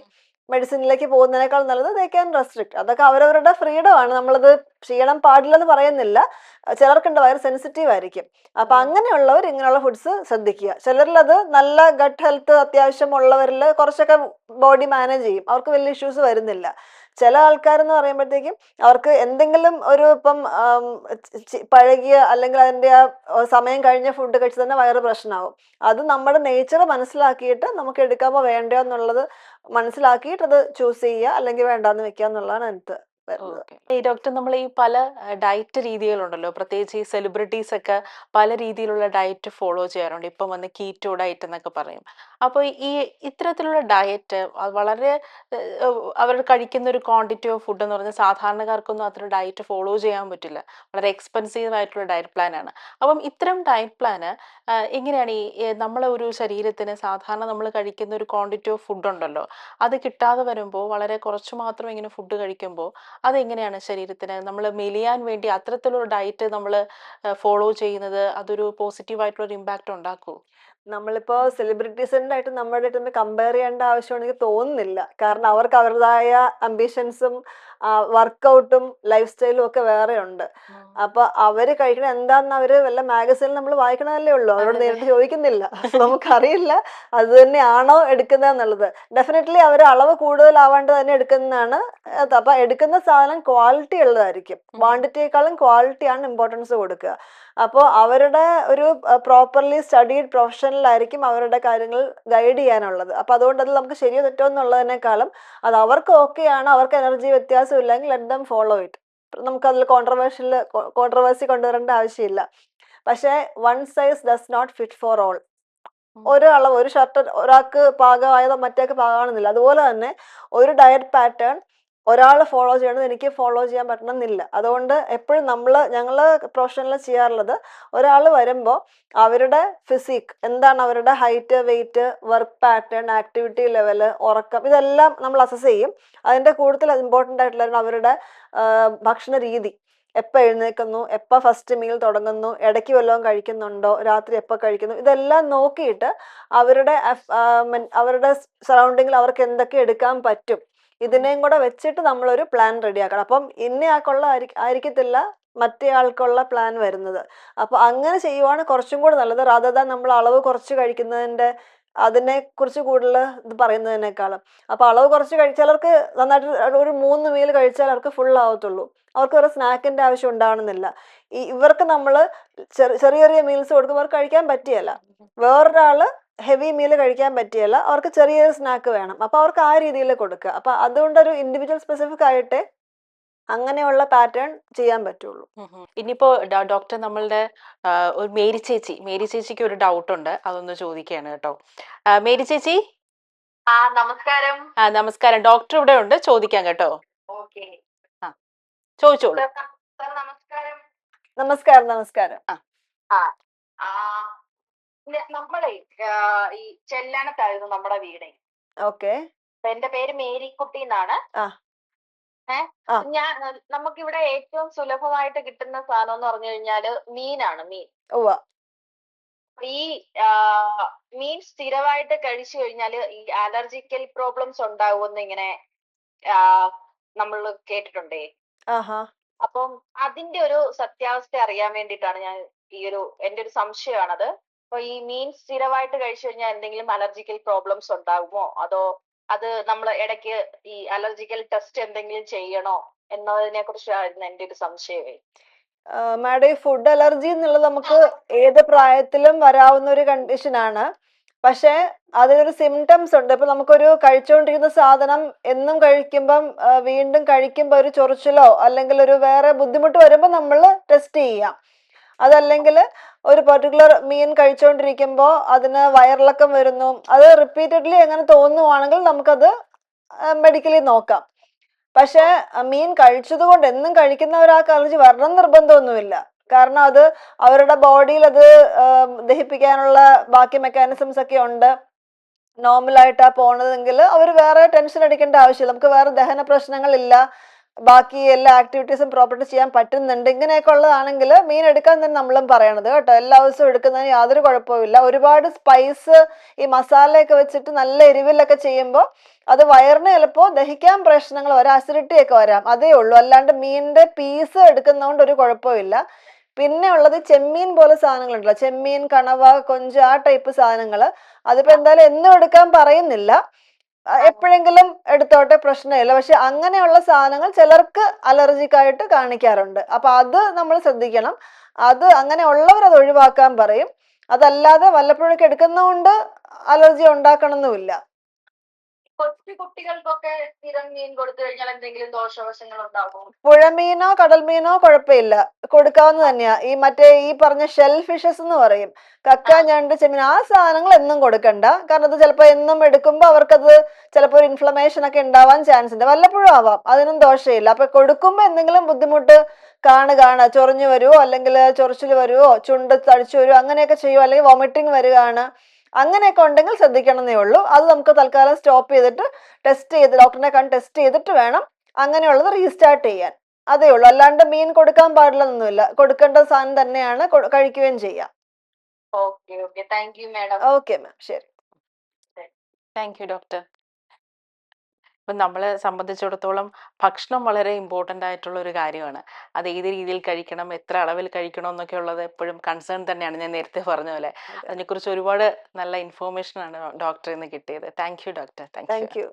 മെഡിസിനിലേക്ക് പോകുന്നതിനേക്കാൾ നല്ലത് ദേ ക്യാൻ റെസ്ട്രിക്ട്. അതൊക്കെ അവരവരുടെ ഫ്രീഡം ആണ്, നമ്മളത് ചെയ്യണം പാടില്ലെന്ന് പറയുന്നില്ല. ചിലർക്കുണ്ട് വയറ് സെൻസിറ്റീവ് ആയിരിക്കും. അപ്പൊ അങ്ങനെയുള്ളവർ ഇങ്ങനെയുള്ള ഫുഡ്സ് ശ്രദ്ധിക്കുക. ചിലരിൽ അത് നല്ല ഗട്ട് ഹെൽത്ത് അത്യാവശ്യം ഉള്ളവരിൽ കുറച്ചൊക്കെ ബോഡി മാനേജ് ചെയ്യും, അവർക്ക് വലിയ ഇഷ്യൂസ് വരുന്നില്ല. ചില ആൾക്കാരെന്ന് പറയുമ്പോഴത്തേക്കും അവർക്ക് എന്തെങ്കിലും ഒരു ഇപ്പം പഴകിയ അല്ലെങ്കിൽ അതിൻ്റെ ആ സമയം കഴിഞ്ഞ ഫുഡ് കഴിച്ച് തന്നെ വയറ് പ്രശ്നമാവും. അത് നമ്മുടെ നേച്ചർ മനസ്സിലാക്കിയിട്ട് നമുക്ക് എടുക്കാമോ വേണ്ടയോ എന്നുള്ളത് മനസ്സിലാക്കിയിട്ട് അത് ചൂസ് ചെയ്യുക, അല്ലെങ്കിൽ വേണ്ടാന്ന് വെക്കുക എന്നുള്ളതാണ് എനിക്ക് വരുന്നത്. ഈ ഡോക്ടർ, നമ്മൾ ഈ പല ഡയറ്റ് രീതികളുണ്ടല്ലോ, പ്രത്യേകിച്ച് ഈ സെലിബ്രിറ്റീസ് ഒക്കെ പല രീതിയിലുള്ള ഡയറ്റ് ഫോളോ ചെയ്യാറുണ്ട്. ഇപ്പം വന്ന് കീറ്റോ ഡയറ്റ് എന്നൊക്കെ പറയും. അപ്പോൾ ഈ ഇത്തരത്തിലുള്ള ഡയറ്റ് വളരെ അവർ കഴിക്കുന്ന ഒരു ക്വാണ്ടിറ്റി ഓഫ് ഫുഡ് എന്ന് പറഞ്ഞാൽ സാധാരണക്കാർക്കൊന്നും അത്ര ഡയറ്റ് ഫോളോ ചെയ്യാൻ പറ്റില്ല. വളരെ എക്സ്പെൻസീവ് ആയിട്ടുള്ള ഡയറ്റ് പ്ലാനാണ്. അപ്പം ഇത്തരം ഡയറ്റ് പ്ലാന് എങ്ങനെയാണ് നമ്മളെ ഒരു ശരീരത്തിന് സാധാരണ നമ്മൾ കഴിക്കുന്ന ഒരു ക്വാണ്ടിറ്റി ഓഫ് ഫുഡ് ഉണ്ടല്ലോ, അത് കിട്ടാതെ വരുമ്പോൾ വളരെ കുറച്ച് മാത്രം ഇങ്ങനെ ഫുഡ് കഴിക്കുമ്പോൾ അതെങ്ങനെയാണ് ശരീരത്തിന് നമ്മൾ മെലിയാൻ വേണ്ടി അത്തരത്തിലുള്ള ഡയറ്റ് നമ്മൾ ഫോളോ ചെയ്യുന്നത് അതൊരു പോസിറ്റീവായിട്ടുള്ള ഒരു ഇമ്പാക്റ്റ് ഉണ്ടാക്കുമോ? നമ്മളിപ്പോ സെലിബ്രിറ്റീസിൻ്റെ ആയിട്ട് നമ്മുടെ ആയിട്ട് കമ്പയർ ചെയ്യേണ്ട ആവശ്യം എനിക്ക് തോന്നുന്നില്ല. കാരണം അവർക്ക് അവരുടേതായ അംബിഷൻസും വർക്കൗട്ടും ലൈഫ് സ്റ്റൈലും ഒക്കെ വേറെ ഉണ്ട്. അപ്പൊ അവര് കഴിക്കണ എന്താന്ന് അവര് വല്ല മാഗസീനിൽ നമ്മൾ വായിക്കണതല്ലേ ഉള്ളൂ, അവരോട് നേരിട്ട് ചോദിക്കുന്നില്ല. നമുക്കറിയില്ല അത് തന്നെയാണോ എടുക്കുന്നതെന്നുള്ളത്. ഡെഫിനറ്റ്ലി അവർ അളവ് കൂടുതലാവാണ്ട് തന്നെ എടുക്കുന്നതാണ്. അപ്പൊ എടുക്കുന്ന സാധനം ക്വാളിറ്റി ഉള്ളതായിരിക്കും. ക്വാണ്ടിറ്റിയേക്കാളും ക്വാളിറ്റിയാണ് ഇമ്പോർട്ടൻസ് കൊടുക്കുക. അപ്പോൾ അവരുടെ ഒരു പ്രോപ്പർലി സ്റ്റഡീഡ് പ്രൊഫഷണൽ ആയിരിക്കും അവരുടെ കാര്യങ്ങൾ ഗൈഡ് ചെയ്യാനുള്ളത്. അപ്പൊ അതുകൊണ്ട് അത് നമുക്ക് ശരിയോ തെറ്റോ എന്നുള്ളതിനേക്കാളും അത് അവർക്ക് ഓക്കെ ആണ്, അവർക്ക് എനർജി വ്യത്യാസം ഇല്ലെങ്കിൽ ലെറ്റ് ദം ഫോളോ ഇറ്റ്. നമുക്കതിൽ കോൺട്രവേഴ്സി കൊണ്ടുവരേണ്ട ആവശ്യമില്ല. പക്ഷേ one size does not fit for all. ഒരു അളവ്, ഒരു ഷർട്ട് ഒരാൾക്ക് പാകമായത് മറ്റേക്ക് പാകമാണെന്നില്ല. അതുപോലെ തന്നെ ഒരു ഡയറ്റ് പാറ്റേൺ ഒരാൾ ഫോളോ ചെയ്യണത് എനിക്ക് ഫോളോ ചെയ്യാൻ പറ്റണമെന്നില്ല. അതുകൊണ്ട് എപ്പോഴും ഞങ്ങൾ പ്രൊഫഷണലിൽ ചെയ്യാറുള്ളത്, ഒരാൾ വരുമ്പോൾ അവരുടെ ഫിസിക് എന്താണ്, അവരുടെ height, weight, work pattern, activity level, ഉറക്കം, ഇതെല്ലാം നമ്മൾ അസസ് ചെയ്യും. അതിൻ്റെ കൂടുതൽ ഇമ്പോർട്ടൻ്റ് ആയിട്ടുള്ള അവരുടെ ഭക്ഷണ രീതി, എപ്പോൾ എഴുന്നേൽക്കുന്നു, എപ്പോൾ ഫസ്റ്റ് മീൽ തുടങ്ങുന്നു, ഇടയ്ക്ക് വല്ലതും കഴിക്കുന്നുണ്ടോ, രാത്രി എപ്പോൾ കഴിക്കുന്നു, ഇതെല്ലാം നോക്കിയിട്ട് അവരുടെ സറൗണ്ടിങ്ങിൽ അവർക്ക് എന്തൊക്കെ എടുക്കാൻ പറ്റും ഇതിനെയും കൂടെ വെച്ചിട്ട് നമ്മളൊരു പ്ലാൻ റെഡിയാക്കണം. അപ്പം ഇന്നയാൾക്കുള്ള ആയിരിക്കത്തില്ല മറ്റേ ആൾക്കുള്ള പ്ലാൻ വരുന്നത്. അപ്പൊ അങ്ങനെ ചെയ്യുവാണ് കുറച്ചും കൂടെ നല്ലത്, റാദർ ദാൻ നമ്മൾ അളവ് കുറച്ച് കഴിക്കുന്നതിന്റെ അതിനെ കുറിച്ച് കൂടുതൽ ഇത് പറയുന്നതിനേക്കാളും. അപ്പൊ അളവ് കുറച്ച് ചിലർക്ക് നന്നായിട്ട് ഒരു 3 മീൽ കഴിച്ചാൽ അവർക്ക് ഫുൾ ആവത്തുള്ളൂ. അവർക്ക് വേറെ സ്നാക്കിന്റെ ആവശ്യം ഉണ്ടാവണമെന്നില്ല. ഇവർക്ക് നമ്മൾ ചെറിയ ചെറിയ മീൽസ് കൊടുക്കുമ്പോൾ അവർക്ക് കഴിക്കാൻ പറ്റിയല്ല. വേറൊരാള് ഹെവി മീൽ കഴിക്കാൻ പറ്റിയല്ല, അവർക്ക് ചെറിയൊരു സ്നാക്ക് വേണം. അപ്പൊ അവർക്ക് ആ രീതിയിൽ കൊടുക്കുക. അപ്പൊ അതുകൊണ്ടൊരു ഇൻഡിവിജ്വൽ സ്പെസിഫിക് ആയിട്ട് അങ്ങനെയുള്ള പാറ്റേൺ ചെയ്യാൻ പറ്റുള്ളൂ. ഇനിയിപ്പോ ഡോക്ടർ നമ്മളുടെ ഒരു മേരി ചേച്ചിക്ക് ഒരു ഡൗട്ട് ഉണ്ട്, അതൊന്ന് ചോദിക്കുകയാണ് കേട്ടോ. മേരി ചേച്ചി. നമസ്കാരം. നമസ്കാരം. ഡോക്ടർ ഇവിടെ ഉണ്ട്, ചോദിക്കാം കേട്ടോ. ഓക്കെ, ചോദിച്ചോളൂ. നമസ്കാരം. നമസ്കാരം. നമസ്കാരം. നമ്മളെ ഈ ചെല്ലാനത്തായിരുന്നു നമ്മുടെ വീട്. ഓക്കെ. എന്റെ പേര് മേരിക്കുട്ടി എന്നാണ്. നമുക്കിവിടെ ഏറ്റവും സുലഭമായിട്ട് കിട്ടുന്ന സാധനം എന്ന് പറഞ്ഞു കഴിഞ്ഞാല് മീനാണ്. മീൻ. ഈ മീൻ സ്ഥിരമായിട്ട് കഴിച്ചു കഴിഞ്ഞാല് ഈ അലർജിക്കൽ പ്രോബ്ലംസ് ഉണ്ടാവുമെന്ന് ഇങ്ങനെ നമ്മൾ കേട്ടിട്ടുണ്ടേ. അപ്പം അതിന്റെ ഒരു സത്യാവസ്ഥ അറിയാൻ വേണ്ടിയിട്ടാണ് ഞാൻ എന്റെ ഒരു സംശയമാണത്. അപ്പൊ ഈ മീൻ സ്ഥിരമായിട്ട് കഴിച്ചു കഴിഞ്ഞാൽ എന്തെങ്കിലും അലർജിക്കൽ പ്രോബ്ലംസ് ഉണ്ടാകുമോ, അതോ അത് നമ്മൾ ഇടയ്ക്ക് ഈ അലർജിക്കൽ ടെസ്റ്റ് എന്തെങ്കിലും ചെയ്യണോ എന്നതിനെ കുറിച്ചായിരുന്നു എന്റെ ഒരു സംശയമേ. മാഡം, ഈ ഫുഡ് അലർജി എന്നുള്ളത് നമുക്ക് ഏത് പ്രായത്തിലും വരാവുന്ന ഒരു കണ്ടീഷനാണ്. പക്ഷെ അതിനൊരു സിംറ്റംസ് ഉണ്ട്. ഇപ്പൊ നമുക്കൊരു കഴിച്ചുകൊണ്ടിരിക്കുന്ന സാധനം എന്നും കഴിക്കുമ്പം വീണ്ടും കഴിക്കുമ്പോൾ ഒരു ചൊറിച്ചിലോ അല്ലെങ്കിൽ ഒരു വേറെ ബുദ്ധിമുട്ട് വരുമ്പോൾ നമ്മൾ ടെസ്റ്റ് ചെയ്യാം. അതല്ലെങ്കിൽ ഒരു പെർട്ടിക്കുലർ മീൻ കഴിച്ചുകൊണ്ടിരിക്കുമ്പോൾ അതിന് വയറിളക്കം വരുന്നു, അത് റിപ്പീറ്റഡ്ലി എങ്ങനെ തോന്നുവാണെങ്കിൽ നമുക്കത് മെഡിക്കലി നോക്കാം. പക്ഷെ മീൻ കഴിച്ചത് കൊണ്ട് എന്നും കഴിക്കുന്ന ഒരാൾക്ക് അലർജി വരണം നിർബന്ധമൊന്നുമില്ല. കാരണം അത് അവരുടെ ബോഡിയിൽ അത് ദഹിപ്പിക്കാനുള്ള ബാക്കി മെക്കാനിസംസ് ഒക്കെ ഉണ്ട്. നോർമലായിട്ടാ പോണതെങ്കിൽ അവർ വേറെ ടെൻഷൻ അടിക്കേണ്ട ആവശ്യമില്ല. നമുക്ക് വേറെ ദഹന പ്രശ്നങ്ങളില്ല, ബാക്കി എല്ലാ ആക്ടിവിറ്റീസും പ്രോപ്പർട്ടി ചെയ്യാൻ പറ്റുന്നുണ്ട്. ഇങ്ങനെയൊക്കെ ഉള്ളതാണെങ്കിൽ മീൻ എടുക്കാൻ തന്നെ നമ്മളും പറയണത് കേട്ടോ. എല്ലാ ദിവസവും എടുക്കുന്നതിന് യാതൊരു കുഴപ്പമില്ല. ഒരുപാട് സ്പൈസ് ഈ മസാലയൊക്കെ വെച്ചിട്ട് നല്ല എരിവിലൊക്കെ ചെയ്യുമ്പോൾ അത് വയറിന് ചിലപ്പോൾ ദഹിക്കാൻ പ്രശ്നങ്ങൾ വരാം, അസിഡിറ്റി ഒക്കെ വരാം, അതേ ഉള്ളൂ. അല്ലാണ്ട് മീനിന്റെ പീസ് എടുക്കുന്നതുകൊണ്ട് ഒരു കുഴപ്പമില്ല. പിന്നെ ഉള്ളത് ചെമ്മീൻ പോലെ സാധനങ്ങളുണ്ടല്ലോ, ചെമ്മീൻ, കണവ, കൊഞ്ച്, ആ ടൈപ്പ് സാധനങ്ങൾ. അതിപ്പോ എന്തായാലും എന്നും എടുക്കാൻ പറയുന്നില്ല, എപ്പോഴെങ്കിലും എടുത്തോട്ടെ, പ്രശ്നമില്ല. പക്ഷെ അങ്ങനെയുള്ള സാധനങ്ങൾ ചിലർക്ക് അലർജിക് ആയിട്ട് കാണിക്കാറുണ്ട്. അപ്പൊ അത് നമ്മൾ ശ്രദ്ധിക്കണം. അത് അങ്ങനെ ഉള്ളവർ അത് ഒഴിവാക്കാൻ പറയും. അതല്ലാതെ വല്ലപ്പോഴൊക്കെ എടുക്കുന്നതുകൊണ്ട് അലർജി ഉണ്ടാക്കണമെന്നുമില്ല. കൊച്ചു കുട്ടികൾക്കൊക്കെ സ്ഥിരം മീൻ കൊടുത്തു കഴിഞ്ഞാൽ എന്തെങ്കിലും ദോഷവശങ്ങൾ ഉണ്ടാകും? പുഴമീനോ കടൽമീനോ കുഴപ്പമില്ല, കൊടുക്കാവുന്ന തന്നെയാ. ഈ പറഞ്ഞ ഷെൽ ഫിഷസ് എന്ന് പറയും, കക്ക, ഞണ്ട്, ചെമ്മീൻ, ആ സാധനങ്ങൾ എന്നും കൊടുക്കണ്ട. കാരണം അത് ചിലപ്പോൾ എന്നും എടുക്കുമ്പോൾ അവർക്കത് ചിലപ്പോൾ ഒരു ഇൻഫ്ലമേഷൻ ഒക്കെ ഉണ്ടാവാൻ ചാൻസ് ഉണ്ട്. വല്ലപ്പോഴും ആവാം, അതിനും ദോഷമില്ല. അപ്പൊ കൊടുക്കുമ്പോൾ എന്തെങ്കിലും ബുദ്ധിമുട്ട് കാണുക, ചൊറിഞ്ഞു വരുവോ അല്ലെങ്കിൽ ചൊറിച്ചിൽ വരുവോ, ചുണ്ട് തടിച്ചു വരുവോ, അങ്ങനെയൊക്കെ ചെയ്യുമോ, അല്ലെങ്കിൽ വോമിറ്റിംഗ് വരികയാണ്, അങ്ങനെയൊക്കെ ഉണ്ടെങ്കിൽ ശ്രദ്ധിക്കണമെന്നേ ഉള്ളൂ. അത് നമുക്ക് തൽക്കാലം സ്റ്റോപ്പ് ചെയ്തിട്ട് ടെസ്റ്റ് ചെയ്ത് ഡോക്ടറിനെ കണ്ട് ടെസ്റ്റ് ചെയ്തിട്ട് വേണം അങ്ങനെയുള്ളത് റീസ്റ്റാർട്ട് ചെയ്യാൻ. അതേ ഉള്ളൂ. അല്ലാണ്ട് മീൻ കൊടുക്കാൻ പാടില്ലെന്നൊന്നുമില്ല, കൊടുക്കേണ്ട സാധനം തന്നെയാണ്, കഴിക്കുകയും ചെയ്യാം. Okay, thank you madam. Okay ma'am, ശരി. Thank you doctor. അപ്പം നമ്മളെ സംബന്ധിച്ചിടത്തോളം ഭക്ഷണം വളരെ ഇമ്പോർട്ടൻ്റ് ആയിട്ടുള്ള ഒരു കാര്യമാണ്. അത് ഏത് രീതിയിൽ കഴിക്കണം, എത്ര അളവിൽ കഴിക്കണം എന്നൊക്കെ ഉള്ളത് എപ്പോഴും കൺസേൺ തന്നെയാണ്. ഞാൻ നേരത്തെ പറഞ്ഞ പോലെ അതെ. അതിനെക്കുറിച്ച് ഒരുപാട് നല്ല ഇൻഫോർമേഷൻ ആണ് ഡോക്ടറിൽ നിന്ന് കിട്ടിയത്. Thank you doctor. Thank you. Thank you.